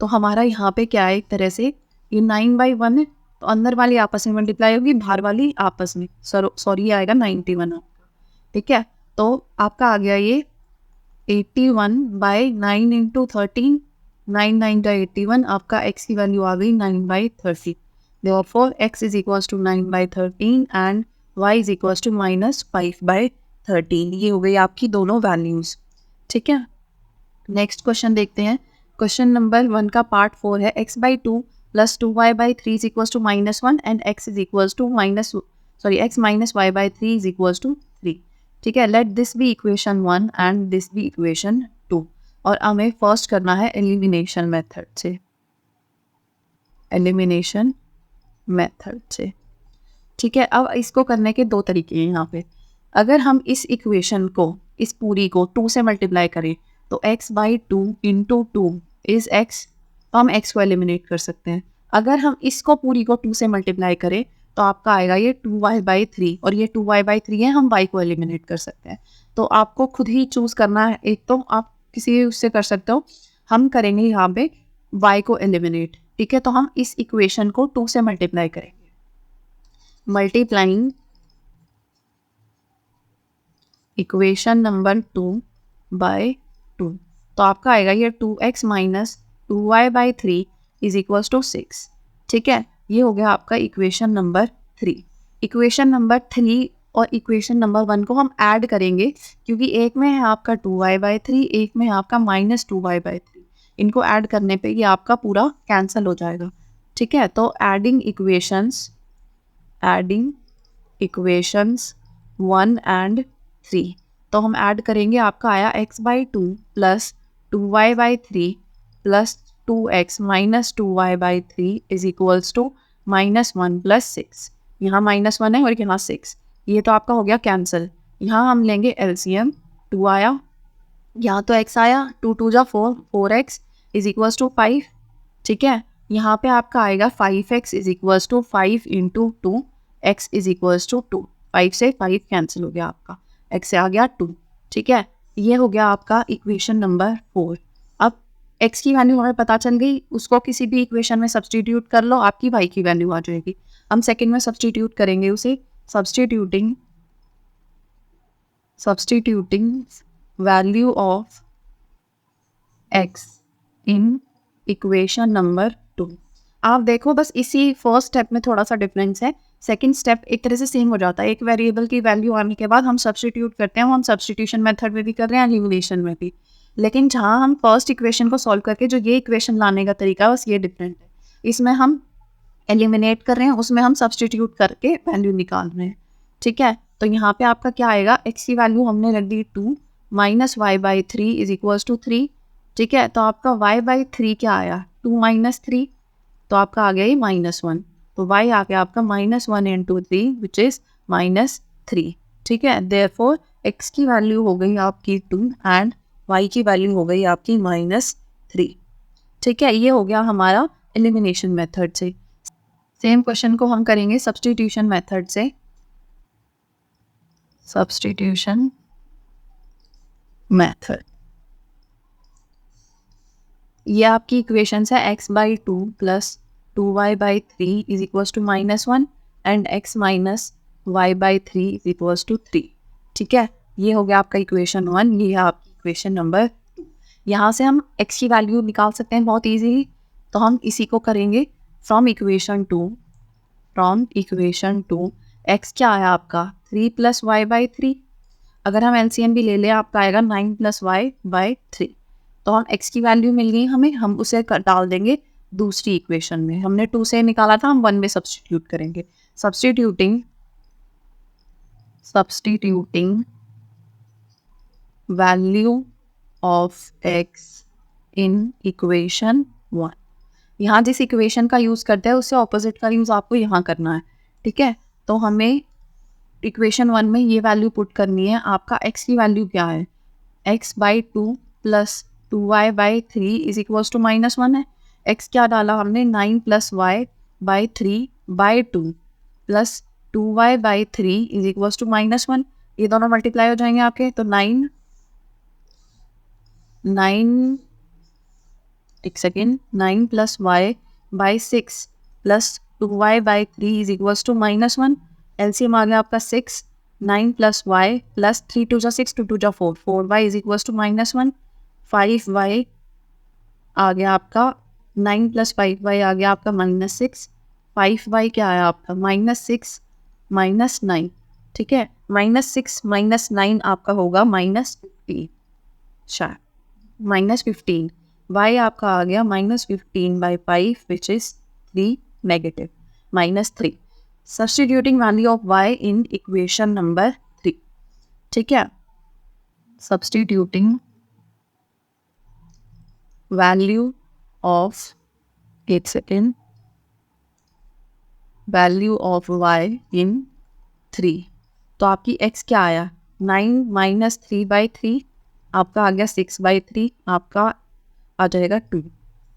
तो हमारा यहाँ पे क्या है, एक तरह से ये 9/1 है, तो अंदर वाली आपस में मल्टीप्लाई होगी, बाहर वाली आपस में, सॉरी ये आएगा 91 आपका। ठीक है, तो आपका आ गया ये 81/9 इंटू 13, 9 9 का 81, आपका x की वैल्यू आ गई 9/30। Therefore x is equals to 9/13 and y is equals to -5/13। ये हो गई आपकी दोनों वैल्यूज। ठीक है, नेक्स्ट क्वेश्चन देखते हैं। क्वेश्चन नंबर 1 का पार्ट 4 है, x/2 plus 2y/3 is equals to -1 and x is equals to x minus y/3 is equals to 3। ठीक है, let this be equation 1 and this be equation 2, और हमें फर्स्ट करना है एलिमिनेशन मेथड से, elimination method से। ठीक है, अब इसको करने के दो तरीके हैं यहाँ पे। अगर हम इस इक्वेशन को, इस पूरी को 2 से मल्टीप्लाई करें, तो x/2 इंटू 2 इज x, तो हम x को एलिमिनेट कर सकते हैं। अगर हम इसको पूरी को 2 से मल्टीप्लाई करें, तो आपका आएगा ये 2y/3, और ये 2y/3 है, हम y को एलिमिनेट कर सकते हैं। तो आपको खुद ही चूज करना है, एक तो आप किसी उससे कर सकते हो, हम करेंगे यहाँ पे y को एलिमिनेट। ठीक है, तो हम इस इक्वेशन को 2 से मल्टीप्लाई करेंगे, मल्टीप्लाइंग इक्वेशन नंबर 2 बाय 2, तो आपका आएगा ये 2x minus 2y/3 is equals to 6। ठीक है, ये हो गया आपका इक्वेशन नंबर 3। इक्वेशन नंबर 3 और इक्वेशन नंबर 1 को हम ऐड करेंगे, क्योंकि एक में है आपका 2y/3, एक में है आपका -2y/3। इनको ऐड करने पे ये आपका पूरा कैंसिल हो जाएगा। ठीक है, तो एडिंग इक्वेशंस 1 एंड 3, तो हम ऐड करेंगे, आपका आया x/2 plus 2y/3 plus 2x minus 2y/3 is equals to -1 plus 6। यहाँ -1 है और यहाँ 6, ये तो आपका हो गया कैंसिल। यहाँ हम लेंगे एलसीएम, 2 आया, यहाँ तो x आया, 2 2 जा 4, 4x इज इक्वल्स टू 5। ठीक है, यहाँ पे आपका आएगा 5x is equals to 5 into 2, x is equals to 2, 5 से 5 कैंसिल हो गया, आपका x से आ गया 2। ठीक है, ये हो गया आपका इक्वेशन नंबर 4। अब x की वैल्यू हमें पता चल गई, उसको किसी भी इक्वेशन में सब्सटीट्यूट कर लो, आपकी y की वैल्यू आ जाएगी। हम सेकंड में सब्सटीट्यूट करेंगे उसे, substituting value of x in equation number 2। आप देखो बस इसी फर्स्ट स्टेप में थोड़ा सा डिफरेंस है, सेकंड स्टेप एक तरह से सेम हो जाता है। एक वेरिएबल की वैल्यू आने के बाद हम सब्सटीट्यूट करते हैं, वो हम सब्सटीट्यूशन मेथड में भी कर रहे हैं, एलिमिनेशन में भी। लेकिन जहाँ हम फर्स्ट इक्वेशन को सॉल्व करके जो ये इक्वेशन लाने का तरीका बस ये डिफरेंट है, इसमें हम एलिमिनेट कर रहे हैं, उसमें हम सब्सटीट्यूट करके वैल्यू निकाल रहे हैं। ठीक है, तो यहाँ पे आपका क्या आएगा, x की वैल्यू हमने रख दी 2 minus y/3 is equals to 3। ठीक है, तो आपका y/3 क्या आया, 2 माइनस 3, तो आपका आ गया ये -1, तो y आ गया आपका -1 इंटू 3 विच इज -3। ठीक है, देयरफॉर x की वैल्यू हो गई आपकी 2 एंड y की वैल्यू हो गई आपकी -3। ठीक है, ये हो गया हमारा एलिमिनेशन मेथड से। सेम क्वेश्चन को हम करेंगे सब्सटीट्यूशन मेथड से, सब्सटीट्यूशन मेथड। ये आपकी इक्वेशंस है, x/2 plus 2y/3 is equals to -1 and x minus y/3 is equals to 3। ठीक है, ये हो गया आपका इक्वेशन 1, ये है आपकी इक्वेशन नंबर 2। यहाँ से हम x की वैल्यू निकाल सकते हैं बहुत ईजीली, तो हम इसी को करेंगे फ्रॉम इक्वेशन 2, x क्या आया आपका 3 प्लस y/3, अगर हम एलसीएम भी ले लें आपका आएगा 9 प्लस y/3, तो हम x की वैल्यू मिल गई हमें, हम उसे डाल देंगे दूसरी इक्वेशन में। हमने 2 से निकाला था, हम 1 में सब्सटीट्यूट करेंगे। Substituting value of x in equation 1, यहाँ जिस इक्वेशन का यूज़ करते हैं उससे ऑपोजिट का यूज़ आपको यहाँ करना है, ठीक है। तो हमें इक्वेशन 1 में ये वैल्यू पुट करनी है। आपका x की वैल्यू क्या है, x/2 plus 2y/3 is equals to -1 है। x क्या डाला हमने, 9 + y/3/2 plus 2y/3 is equals to -1। ये दोनों मल्टीप्लाई हो जाएंगे आपके, तो 9 एक second, 9 + y/6 plus 2y/3 is equals to -1। LCM आ गया आपका 6, 9 + y प्लस 3 2 जा 6, 2 2 जा 4, 4y is equals to -1। 5y आ गया आपका, 9 + 5y आ गया आपका -6। 5y क्या आया आपका, -6 -9, ठीक है। -6 -9 आपका होगा -15, शायद -15। y आपका आ गया -15/5 which is 3 negative -3। Substituting value of y in equation number 3, ठीक है। सब्स्टिट्यूटिंग वैल्यू ऑफ, एक सेकेंड, वैल्यू ऑफ y इन 3, तो आपकी x क्या आया, 9 - 3/3 आपका आ गया 6/3, आपका आ जाएगा 2,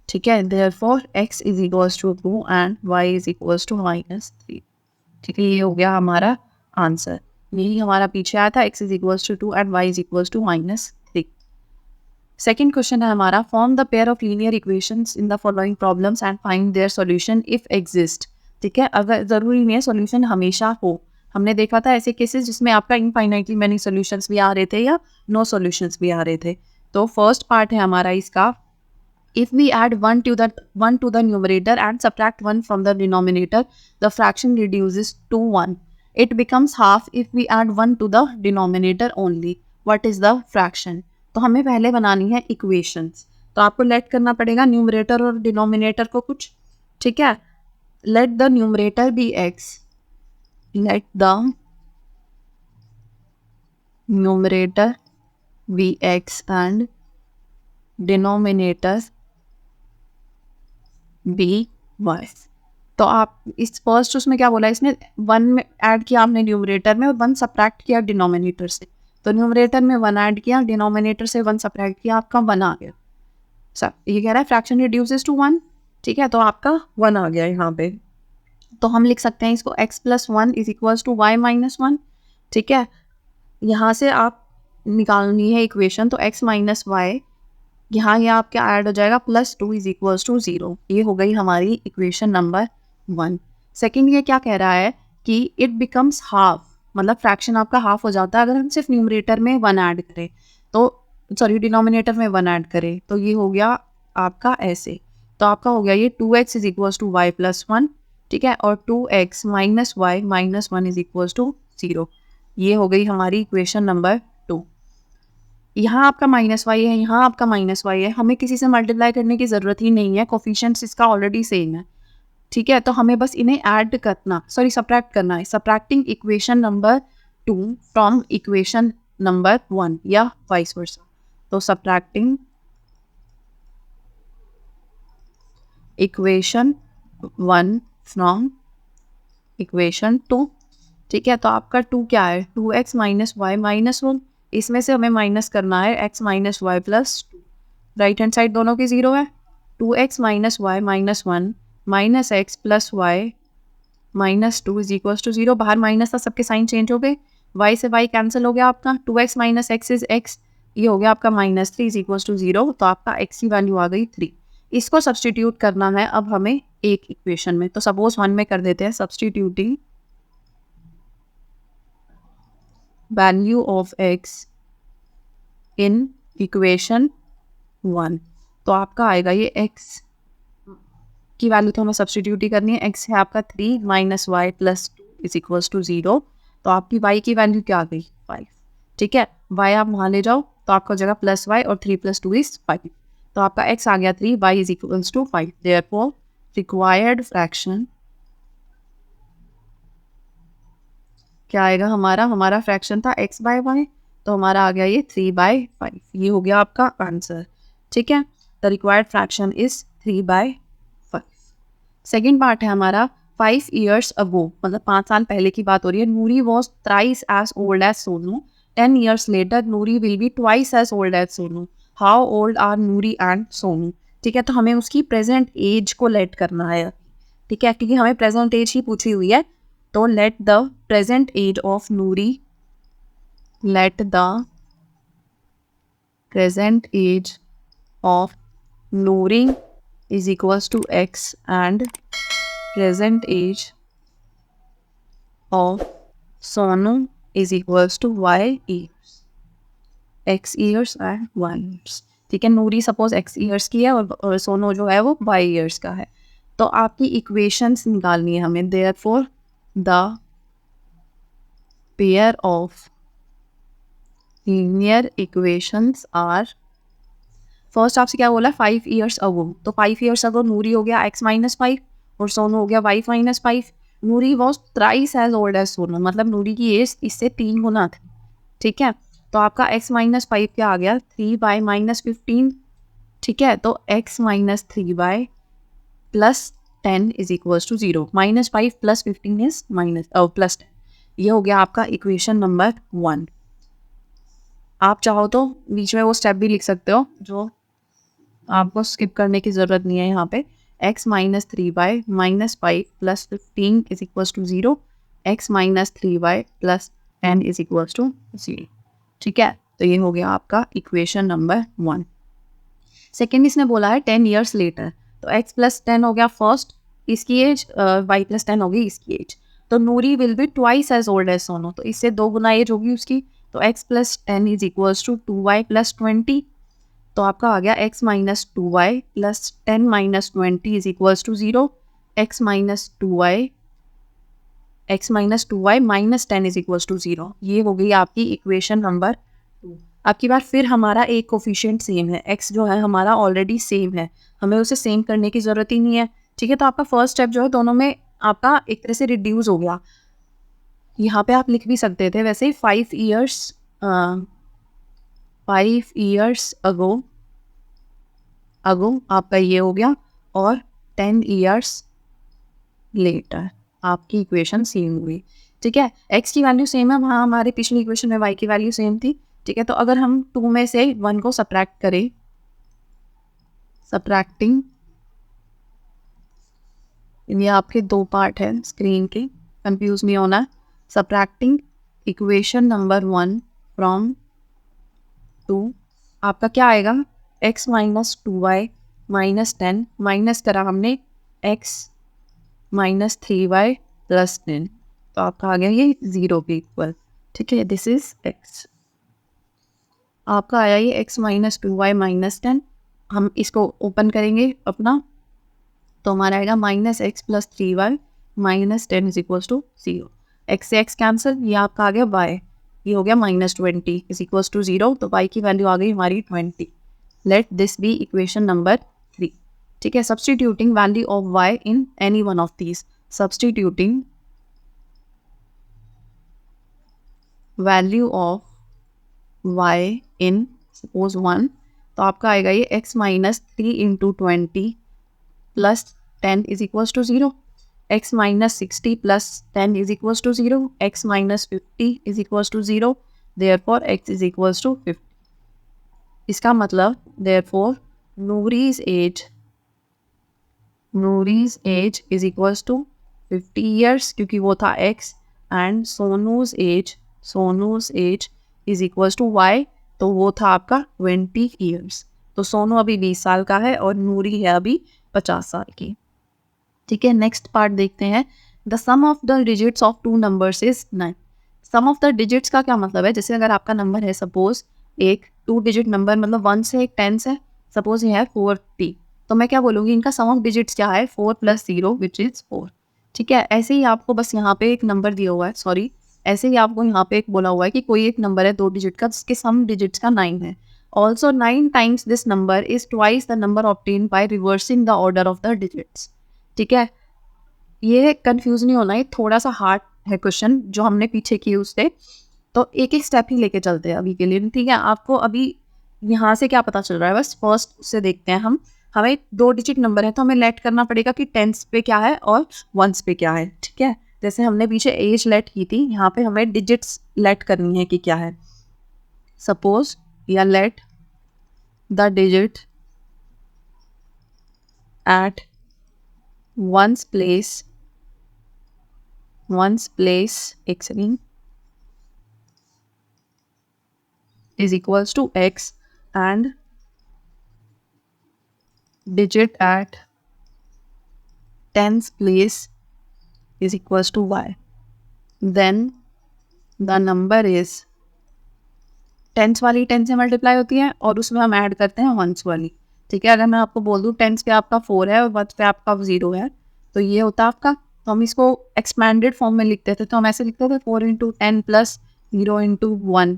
ठीक है। Therefore x is equals to 2 and y is equals to -3, ठीक है। ये हो गया हमारा आंसर, यही हमारा पीछे आया था, x is equals to 2 and y is equals to -3। Second question है हमारा, form the pair of linear equations in the following problems and find their solution if exist, ठीक है। अगर ज़रूरी नहीं है सॉल्यूशन हमेशा हो, हमने देखा था ऐसे केसेस जिसमें आपका इनफाइनाइटली मैनी सॉल्यूशंस भी आ रहे थे या नो सॉल्यूशंस भी आ रहे थे। तो फर्स्ट पार्ट है हमारा इसका, if we add 1 to the numerator and subtract 1 from the denominator, the fraction reduces to 1. It becomes half if we add 1 to the denominator only. What is the fraction? तो हमें पहले बनानी है equations, तो आपको लेट करना पड़ेगा numerator और डिनोमिनेटर को कुछ, ठीक है। Let the numerator be x, let the numerator be x and denominator be y. तो आप इस फर्स्ट उसमें क्या बोला, इसने 1 में ऐड किया आपने न्यूमरेटर में और 1 सब्ट्रैक्ट किया डिनोमिनेटर से, तो न्यूमरेटर में 1 ऐड किया, डिनोमिनेटर से 1 सब्ट्रैक्ट किया, आपका 1 आ गया। सब ये कह रहा है फ्रैक्शन रिड्यूसेस टू 1, ठीक है, तो आपका 1 आ गया यहाँ पे। तो हम लिख सकते हैं इसको x + 1 is equals to y - 1, ठीक है। यहाँ से आप निकालनी है इक्वेशन, तो x - y यहाँ ये आपके ऐड हो जाएगा, +2 इज इक्वल्स टू 0। ये हो गई हमारी इक्वेशन नंबर 1। सेकेंड ये क्या कह रहा है कि इट बिकम्स हाफ, मतलब फ्रैक्शन आपका हाफ हो जाता है अगर हम सिर्फ न्यूमरेटर में 1 ऐड करें, तो सॉरी डिनोमिनेटर में 1 ऐड करें, तो ये हो गया आपका ऐसे। तो आपका हो गया ये 2x is equals to y + 1, ठीक है, और 2x - y - 1 is equals to 0। ये हो गई हमारी इक्वेशन नंबर 2। यहाँ आपका -y है, यहाँ आपका -y है, हमें किसी से मल्टीप्लाई करने की ज़रूरत ही नहीं है, कोफिशिएंट्स इसका ऑलरेडी सेम है, ठीक है। तो हमें बस इन्हें ऐड करना, सॉरी सब्ट्रैक्ट करना है। Subtracting equation number 2 from equation number 1 या वाइस वर्सा। तो सब्ट्रैक्टिंग इक्वेशन 1 फ्रॉम इक्वेशन 2, ठीक है। तो आपका 2 क्या है, 2x - y - 1, इसमें से हमें माइनस करना है x - y + 2, right hand side दोनों की 0 है। 2x - y - 1 minus x + y - 2 is equals to 0। बाहर माइनस था, सबके साइन चेंज हो गए, y से y कैंसिल हो गया आपका, 2x - x इज x, ये हो गया आपका -3 इज इक्वल्स टू 0। तो आपका x की वैल्यू आ गई 3। इसको सब्सटीट्यूट करना है अब हमें एक इक्वेशन में, तो सपोज 1 में कर देते हैं। Substituting value of x in equation 1, तो आपका आएगा ये x की वैल्यू तो हमें सब्सटीट्यूट ही करनी है। x है आपका 3 - y + 2 इज इक्वल्स टू 0। तो आपकी y की वैल्यू क्या आ गई, 5, ठीक है। y आप वहाँ ले जाओ तो आपका हो जाएगा +y और 3 + 2 इज 5। तो आपका x आ गया 3, y is equals to 5। Therefore required fraction क्या आएगा हमारा फ्रैक्शन था x/y, तो हमारा आ गया ये 3/5। ये हो गया आपका आंसर, ठीक है। The required fraction is 3/5। Second part है हमारा 5 years ago, मतलब 5 साल पहले की बात हो रही है. Noori was thrice as old as Sonu. 10 years later Noori will be twice as old as Sonu. How old are Noori and Sonu. ठीक है, तो हमें उसकी प्रेजेंट एज को लेट करना है. ठीक है, क्योंकि हमें प्रेजेंट एज ही पूछी हुई है. तो let the present age of Noori, let the present age of Noori is equals to x and present age of Sonu is equals to y years. x years and y years. ठीक है, नूरी suppose x years की है और सोनू जो है वो y years का है. तो आपकी इक्वेशंस निकालनी है हमें. Therefore the pair of linear equations are, first आपसे क्या बोला, 5 years ago. तो 5 years ago नूरी हो गया x माइनस 5 और सोनू हो गया y minus 5. Noori was thrice as old as Sonu, मतलब नूरी की एज इससे 3 गुना थी. ठीक है, तो आपका x माइनस 5 क्या आ गया, 3 माइनस 15. ठीक है, तो x minus 3 plus 10 is equals to 0. Minus 5 plus 15 is minus plus 10. ये हो गया आपका इक्वेशन नंबर 1. आप चाहो तो बीच में वो स्टेप भी लिख सकते हो जो आपको स्किप करने की ज़रूरत नहीं है. यहाँ पे x minus 3 minus 5 plus 15 is equals to 0. x minus 3 plus 10 is equals to 0. ठीक है, तो ये हो गया आपका इक्वेशन नंबर 1. सेकेंड इसने बोला है 10 years लेटर. तो x प्लस 10 हो गया फर्स्ट, इसकी एज, y प्लस 10 होगी इसकी एज. तो Noori will be twice as old as Sonu, तो इससे 2 गुना एज होगी उसकी. तो x plus 10 is equals to 2y plus 20. तो आपका आ गया x minus 2y plus 10 minus 20 is equals to 0. x minus 2y minus 10 is equals to 0. ये हो गई आपकी इक्वेशन नंबर 2. अब की बार फिर हमारा एक कोफिशिएंट सेम है, x जो है हमारा ऑलरेडी सेम है, हमें उसे सेम करने की ज़रूरत ही नहीं है. ठीक है, तो आपका फर्स्ट स्टेप जो है दोनों में आपका एक तरह से रिड्यूस हो गया. यहाँ पे आप लिख भी सकते थे वैसे 5 years ago आपका ये हो गया, और 10 years later आपकी इक्वेशन सेम हुई. ठीक है, x की वैल्यू सेम है, वहाँ हमारे पिछली इक्वेशन में y की वैल्यू सेम थी. ठीक है, तो अगर हम 2 में से 1 को सब्ट्रैक्ट करें, सब्ट्रैक्टिंग, ये आपके 2 पार्ट हैं स्क्रीन के, कंफ्यूज नहीं होना. सब्ट्रैक्टिंग इक्वेशन नंबर 1 फ्रॉम 2, आपका क्या आएगा, x minus 2y minus 10 minus करा हमने x माइनस 3y प्लस 10, तो आपका आ गया ये 0 के इक्वल. ठीक है, दिस इज x. आपका आया ये x माइनस 2y माइनस 10. हम इसको ओपन करेंगे अपना, तो हमारा आएगा minus x plus 3y minus 10 is equals to 0. x से x कैंसिल, ये आपका आ गया y, ये हो गया माइनस 20 इज इक्वल्स टू 0. तो y की वैल्यू आ गई हमारी 20. Let this be equation number 3. ठीक है, substituting value of y in any one of these, substituting value of y in suppose 1, तो आपका आएगा ये x minus 3 into 20 plus 10 is equals to 0. x minus 60 plus 10 is equals to 0. x minus 50 is equals to 0. Therefore x is equals to 50. इसका मतलब therefore Noori's as is equals to 50 years, क्योंकि वो था x, and Sonu's age is equals to y, तो वो था आपका 20 years. तो सोनू अभी 20 साल का है और नूरी है अभी 50 साल की. ठीक है, नेक्स्ट पार्ट देखते हैं. The sum of the digits of 2 numbers is 9. Sum of the digits का क्या मतलब है, जैसे अगर आपका नंबर है सपोज एक 2 digit नंबर, मतलब 1 से एक 10 से, सपोज ये है 40, तो मैं क्या बोलूँगी, इनका सम ऑफ डिजिट्स क्या है, 4 प्लस 0 विच इज़ 4. ठीक है, ऐसे ही आपको बस यहाँ पे एक नंबर दिया हुआ है, सॉरी, ऐसे ही आपको यहाँ पे एक बोला हुआ है कि कोई एक नंबर है 2 digit का जिसके सम डिजिट्स का 9 है. Also 9 times this number is twice the number obtain by reversing the order of the digits. ठीक है, ये कंफ्यूज नहीं होना, ये थोड़ा सा हार्ड है क्वेश्चन जो हमने पीछे किए उससे, तो एक एक स्टेप ही लेके चलते हैं अभी के लिए. ठीक है, आपको अभी यहाँ से क्या पता चल रहा है, बस फर्स्ट से देखते हैं हम. हमें 2 डिजिट नंबर है तो हमें लेट करना पड़ेगा कि टेंस पे क्या है और वंस पे क्या है, ठीक है। जैसे हमने पीछे एज लेट की थी, यहाँ पे हमें डिजिट्स लेट करनी है कि क्या है। सपोज या let the digit at one's place एक second is equals to x and digit at tens place is equals to y. Then the number is tens वाली 10 से मल्टीप्लाई होती है और उसमें हम ऐड करते हैं वंस वाली, ठीक है। अगर मैं आपको बोल दूँ टेंस पे आपका 4 है और वंस पे आपका 0 है तो ये होता है आपका, तो हम इसको एक्सपैंडेड फॉर्म में लिखते थे, तो हम ऐसे लिखते थे 4 इंटू 10 प्लस 0 इंटू 1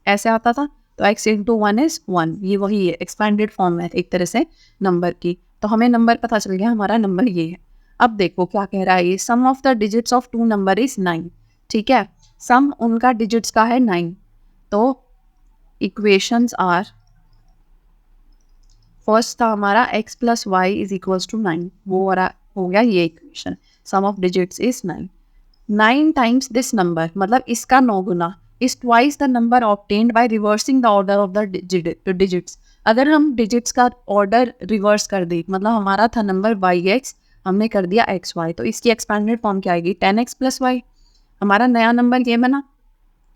ऐसे आता था। तो x इंटू 1 इज 1, ये वही है, एक्सपैंडेड फॉर्म है एक तरह से नंबर की। तो हमें नंबर पता चल गया, हमारा नंबर ये है। अब देखो क्या कह रहा है ये, sum of the digits of 2 number is 9, ठीक है। सम उनका डिजिट्स का है 9, तो इक्वेशंस आर, फर्स्ट था हमारा x plus y is equals to 9, वो वाला हो गया ये equation. Sum of digits is 9, 9 times this number मतलब इसका 9 गुना is twice the number obtained by reversing the order of the digits। अगर हम डिजिट्स का ऑर्डर रिवर्स कर दें, मतलब हमारा था नंबर yx, हमने कर दिया xy, तो इसकी एक्सपैंडेड फॉर्म क्या आएगी 10x प्लस वाई। हमारा नया नंबर ये बना,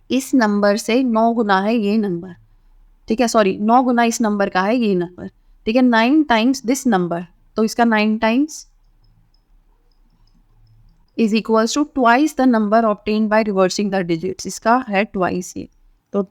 इस नंबर से 9 गुना है ये नंबर, ठीक है, सॉरी 9 गुना इस नंबर का है ये नंबर, ठीक है। 9 टाइम्स दिस नंबर, तो इसका 9 times is equals to twice the number obtained by reversing the digits, इसका है twice ये, तो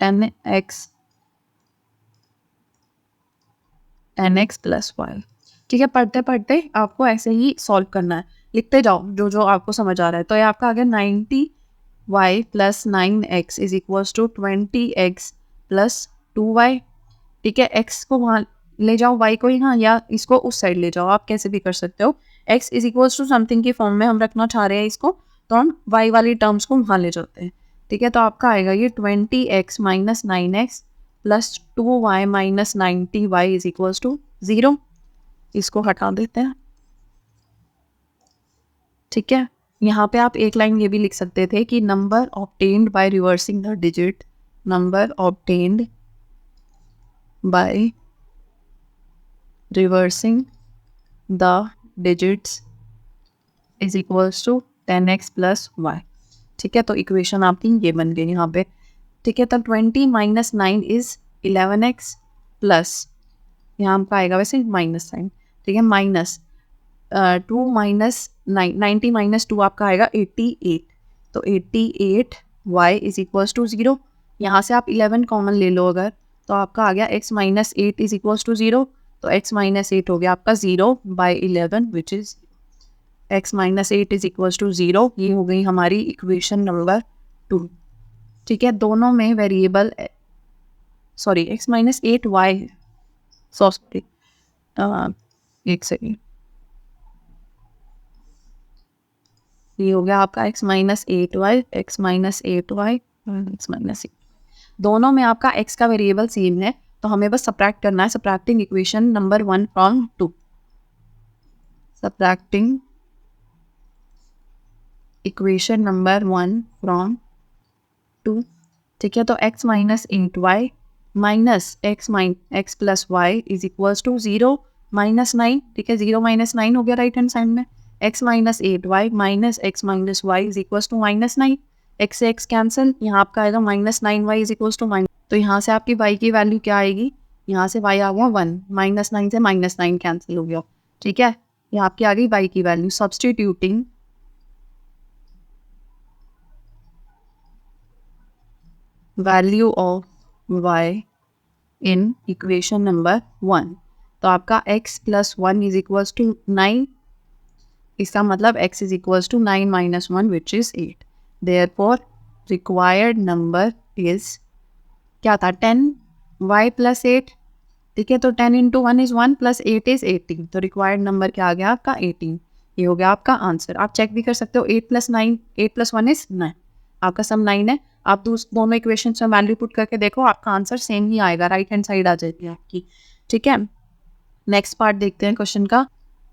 10x प्लस वाई, ठीक है। पढ़ते पढ़ते आपको ऐसे ही सॉल्व करना है, लिखते जाओ जो जो आपको समझ आ रहा है। तो ये आपका आ गया 90y plus 9x is equals to 20x plus 2y, ठीक है। x को वहाँ ले जाओ, y को यहाँ, या इसको उस साइड ले जाओ, आप कैसे भी कर सकते हो। x is equals to something की फॉर्म में हम रखना चाह रहे हैं इसको, तो हम y वाली टर्म्स को वहाँ ले जाते हैं, ठीक है। तो आपका आएगा ये 20x minus 9x plus 2y minus 90y is equals to 0, इसको हटा देते हैं, ठीक है। यहाँ पे आप एक लाइन ये भी लिख सकते थे कि number obtained by reversing the digit, number obtained by reversing the digits is equals to 10x plus y, ठीक है। तो इक्वेशन आपकी ये बन गई यहाँ पे, ठीक है। तो 20 माइनस 9 इज 11x प्लस, यहाँ आपका आएगा वैसे माइनस साइन, ठीक है, माइनस 2 माइनस 90 माइनस 2 आपका आएगा 88, तो 88y इज इक्वल्स टू 0। यहाँ से आप 11 कॉमन ले लो अगर, तो आपका आ गया x minus 8 is equals to 0, तो x माइनस 8 हो गया आपका 0 by 11 which is x minus 8 is equals to 0। ये हो गई हमारी इक्वेशन नंबर 2, ठीक है। दोनों में variable, sorry x minus 8y है, सॉरी एक सेकेंड, ये हो गया आपका x minus 8y, x minus 8y, x minus 8, दोनों में आपका x का वेरिएबल सेम है, तो हमें बस सब्ट्रैक्ट करना है। Subtracting equation number 1 from 2, subtracting equation number 1 from 2, ठीक है। तो x minus 8y minus x plus y is equals to 0 minus 9, ठीक है, 0 माइनस 9 हो गया राइट हैंड साइड में। x minus 8y minus x minus y is equals to minus 9, x से x cancel, यहाँ आपका आएगा minus 9y is equals to minus, तो यहाँ से आपकी y की वैल्यू क्या आएगी, यहाँ से y आ गया 1, माइनस 9 से माइनस 9 कैंसिल हो गया, ठीक है। यहाँ आपकी आ गई y की value, substituting value of y in equation number 1, तो आपका x plus 1 is equals to 9, इसका मतलब x is equals to 9 minus 1 which is 8, therefore required number is क्या था 10y प्लस 8, ठीक है। तो 10 इंटू 1 इज 1 प्लस 8 इज 18, तो रिक्वायर्ड नंबर क्या आ गया आपका 18, ये हो गया आपका आंसर। आप चेक भी कर सकते हो, 8 प्लस 9, 8 प्लस 1 इज 9, आपका सम 9 है। आप दोनों इक्वेशन में वैल्यू पुट करके देखो, आपका आंसर सेम ही आएगा, राइट हैंड साइड आ जाएगी आपकी, ठीक है। नेक्स्ट पार्ट देखते हैं क्वेश्चन का।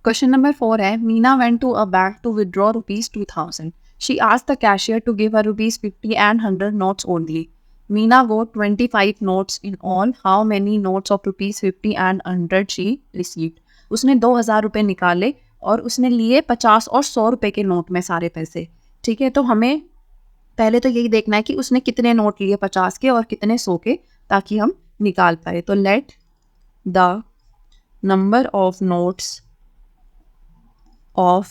क्वेश्चन नंबर 4 है, Meena went to a bank to withdraw ₹2000. She asked the cashier to give her ₹50 and 100 notes only. Meena got 25 notes in all. How many notes of ₹50 and 100 she received? उसने 2000 रुपये निकाले और उसने लिए 50 और 100 रुपये के नोट में सारे पैसे। ठीक है, तो हमें पहले तो यही देखना है कि उसने कितने नोट लिए 50 के और कितने 100 के, ताकि हम निकाल पाए। तो let the number of notes of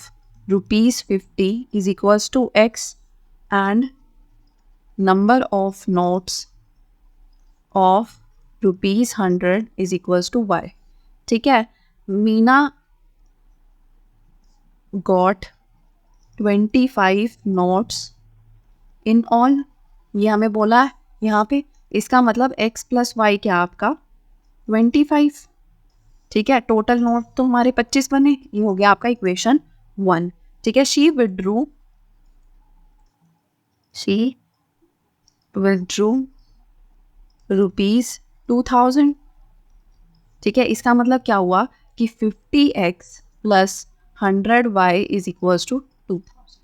₹50 is equals to X and number of notes of ₹100 is equals to Y. ठीक है, Meena got 25 notes in all. ये हमें बोला है यहाँ पे, इसका मतलब X प्लस Y क्या आपका 25। ठीक है, टोटल नोट तो हमारे 25 बने, ये हो गया आपका इक्वेशन 1। ठीक है, शी विड्रू ₹2000। ठीक है, इसका मतलब क्या हुआ कि 50x plus 100y is equals to 2000।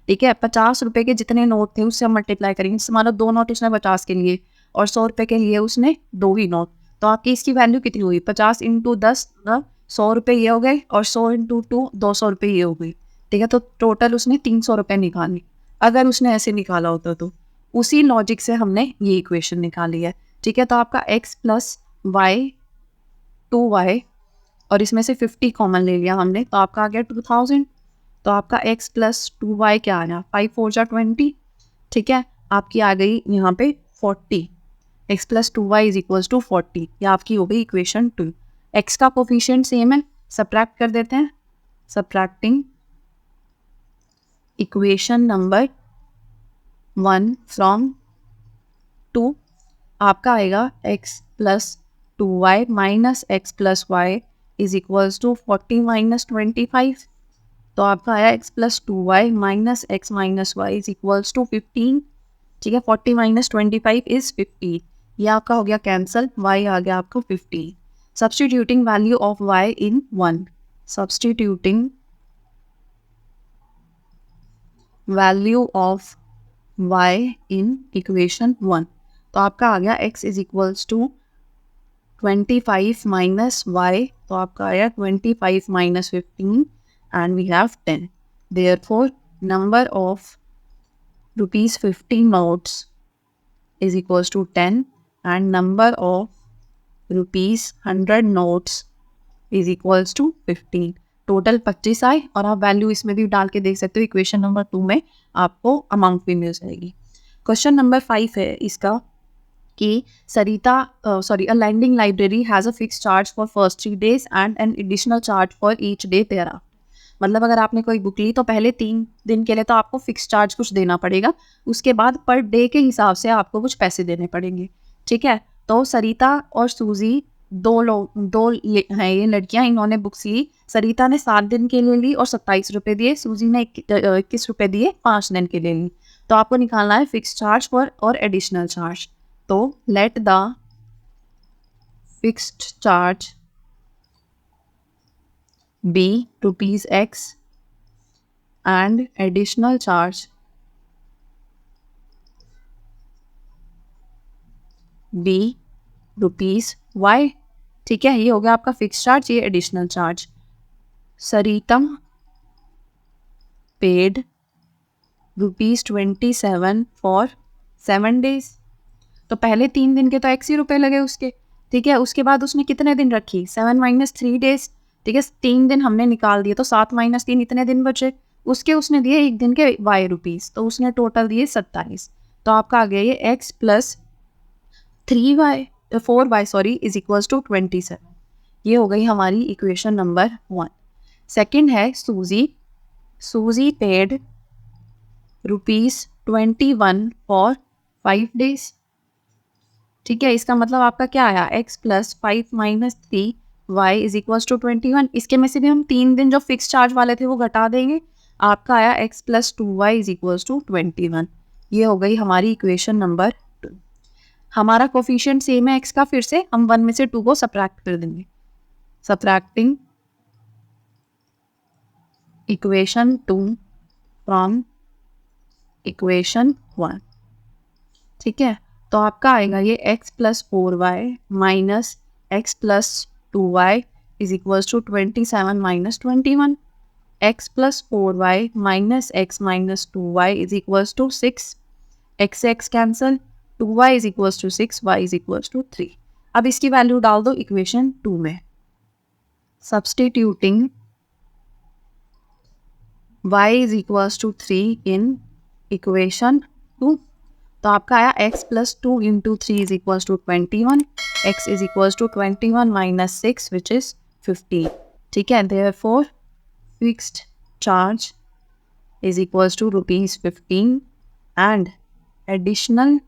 ठीक है, 50 रुपए के जितने नोट थे उससे हम मल्टीप्लाई करेंगे। मान लो 2 नोट उसने 50 के लिए और 100 रुपए के लिए उसने 2 ही नोट, तो आपकी इसकी वैल्यू कितनी हुई? 50 इंटू 10 100 रुपये ये हो गए, और 100 इंटू 2 200 रुपये ये हो गई। ठीक है, तो टोटल उसने 300 रुपये निकाले। अगर उसने ऐसे निकाला होता तो उसी लॉजिक से हमने ये इक्वेशन निकाली है। ठीक है, तो आपका x प्लस वाई 2y और इसमें से 50 कॉमन ले लिया हमने, तो आपका आ गया 2000। तो आपका x प्लस 2y क्या आ गया? 5 4 जा 20। ठीक है, आपकी आ गई यहाँ पे 40। x plus 2y is equals to 40, या आपकी हो गई इक्वेशन 2। x का कोफिशिएंट सेम है, सब्ट्रैक्ट कर देते हैं। सब्ट्रैक्टिंग इक्वेशन नंबर 1 फ्रॉम 2, आपका आएगा x plus 2y minus x plus y is equals to 40 minus 25। तो आपका आया x plus 2y minus x minus y is equals to 15। ठीक है, 40 माइनस 25 इज 50, ये आपका हो गया कैंसल, y आ गया आपको 50। Substituting value of y in 1, substituting value of y in equation 1, तो आपका आ गया x is equals to 25 minus y, तो आपका आया 25 minus 15 and we have 10. Therefore, number of ₹50 notes is equals to 10 and number of ₹100 notes is equals to 15. Total 25 आए, और आप वैल्यू इसमें भी डाल के देख सकते हो। इक्वेशन नंबर 2 में आपको अमाउंट भी मिल जाएगी। क्वेश्चन नंबर 5 है इसका कि a lending library has a fixed charge for first 3 days and an additional charge for each day thereafter. मतलब अगर आपने कोई बुक ली तो पहले 3 दिन के लिए तो आपको फिक्स चार्ज कुछ देना पड़ेगा, उसके बाद पर डे के हिसाब से आपको कुछ पैसे देने पड़ेंगे। ठीक है, तो सरिता और सूजी दो हैं ये लड़कियां, इन्होंने बुक्स ली। सरिता ने 7 दिन के लिए ली और 27 रुपये दिए, सूजी ने 21 रुपये दिए 5 दिन के लिए ली। तो आपको निकालना है फिक्स चार्ज पर और एडिशनल चार्ज। तो let the fixed charge be ₹x and additional charge be ₹y। ठीक है, ये हो गया आपका फिक्स चार्ज, ये एडिशनल चार्ज। सरितम पेड ₹27 फॉर 7 days। तो पहले 3 दिन के तो x ही रुपये लगे उसके। ठीक है, उसके बाद उसने कितने दिन रखी? 7 माइनस 3 days। ठीक है, 3 दिन हमने निकाल दिए, तो 7 माइनस 3 इतने दिन बचे। उसके उसने दिए 1 दिन के y रुपीज़, तो उसने टोटल दिए 27। तो आपका आ गया ये x plus 4y sorry is equals to 27। ये हो गई हमारी इक्वेशन नंबर 1। सेकंड है सूजी पेड ₹21 फॉर 5 days। ठीक है, इसका मतलब आपका क्या आया? x plus 5 minus 3y is equals to 21। इसके में से भी हम 3 दिन जो फिक्स चार्ज वाले थे वो घटा देंगे। आपका आया x plus 2y is equals to 21। ये हो गई हमारी इक्वेशन नंबर 2। हमारा कोफिशिएंट सेम है x का, फिर से हम 1 में से 2 को सब्ट्रैक्ट कर देंगे। subtracting equation 2 from equation 1। ठीक है, तो आपका आएगा ये x plus 4y minus x plus 2y is equal to 27 minus 21। x plus 4y minus x minus 2y is equal to 6। x से x cancel, 2y is equal to 6, y is equal to 3। अब इसकी value डाल दो equation 2 में। Substituting y is equal to 3 in equation 2, तो आपका आया x plus 2 into 3 is equal to 21, x is equal to 21 minus 6 which is 15। ठीक है, therefore fixed charge is equal to ₹15 and additional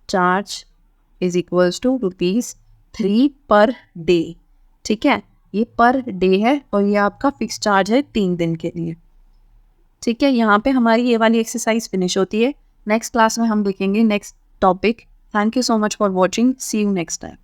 charge is equal to ₹3 per day. ठीक है, ये per day है और ये आपका फिक्स चार्ज है 3 दिन के लिए। ठीक है, यहाँ पे हमारी ये वाली एक्सरसाइज फिनिश होती है। नेक्स्ट क्लास में हम देखेंगे next topic. Thank you so much for watching, see you next time.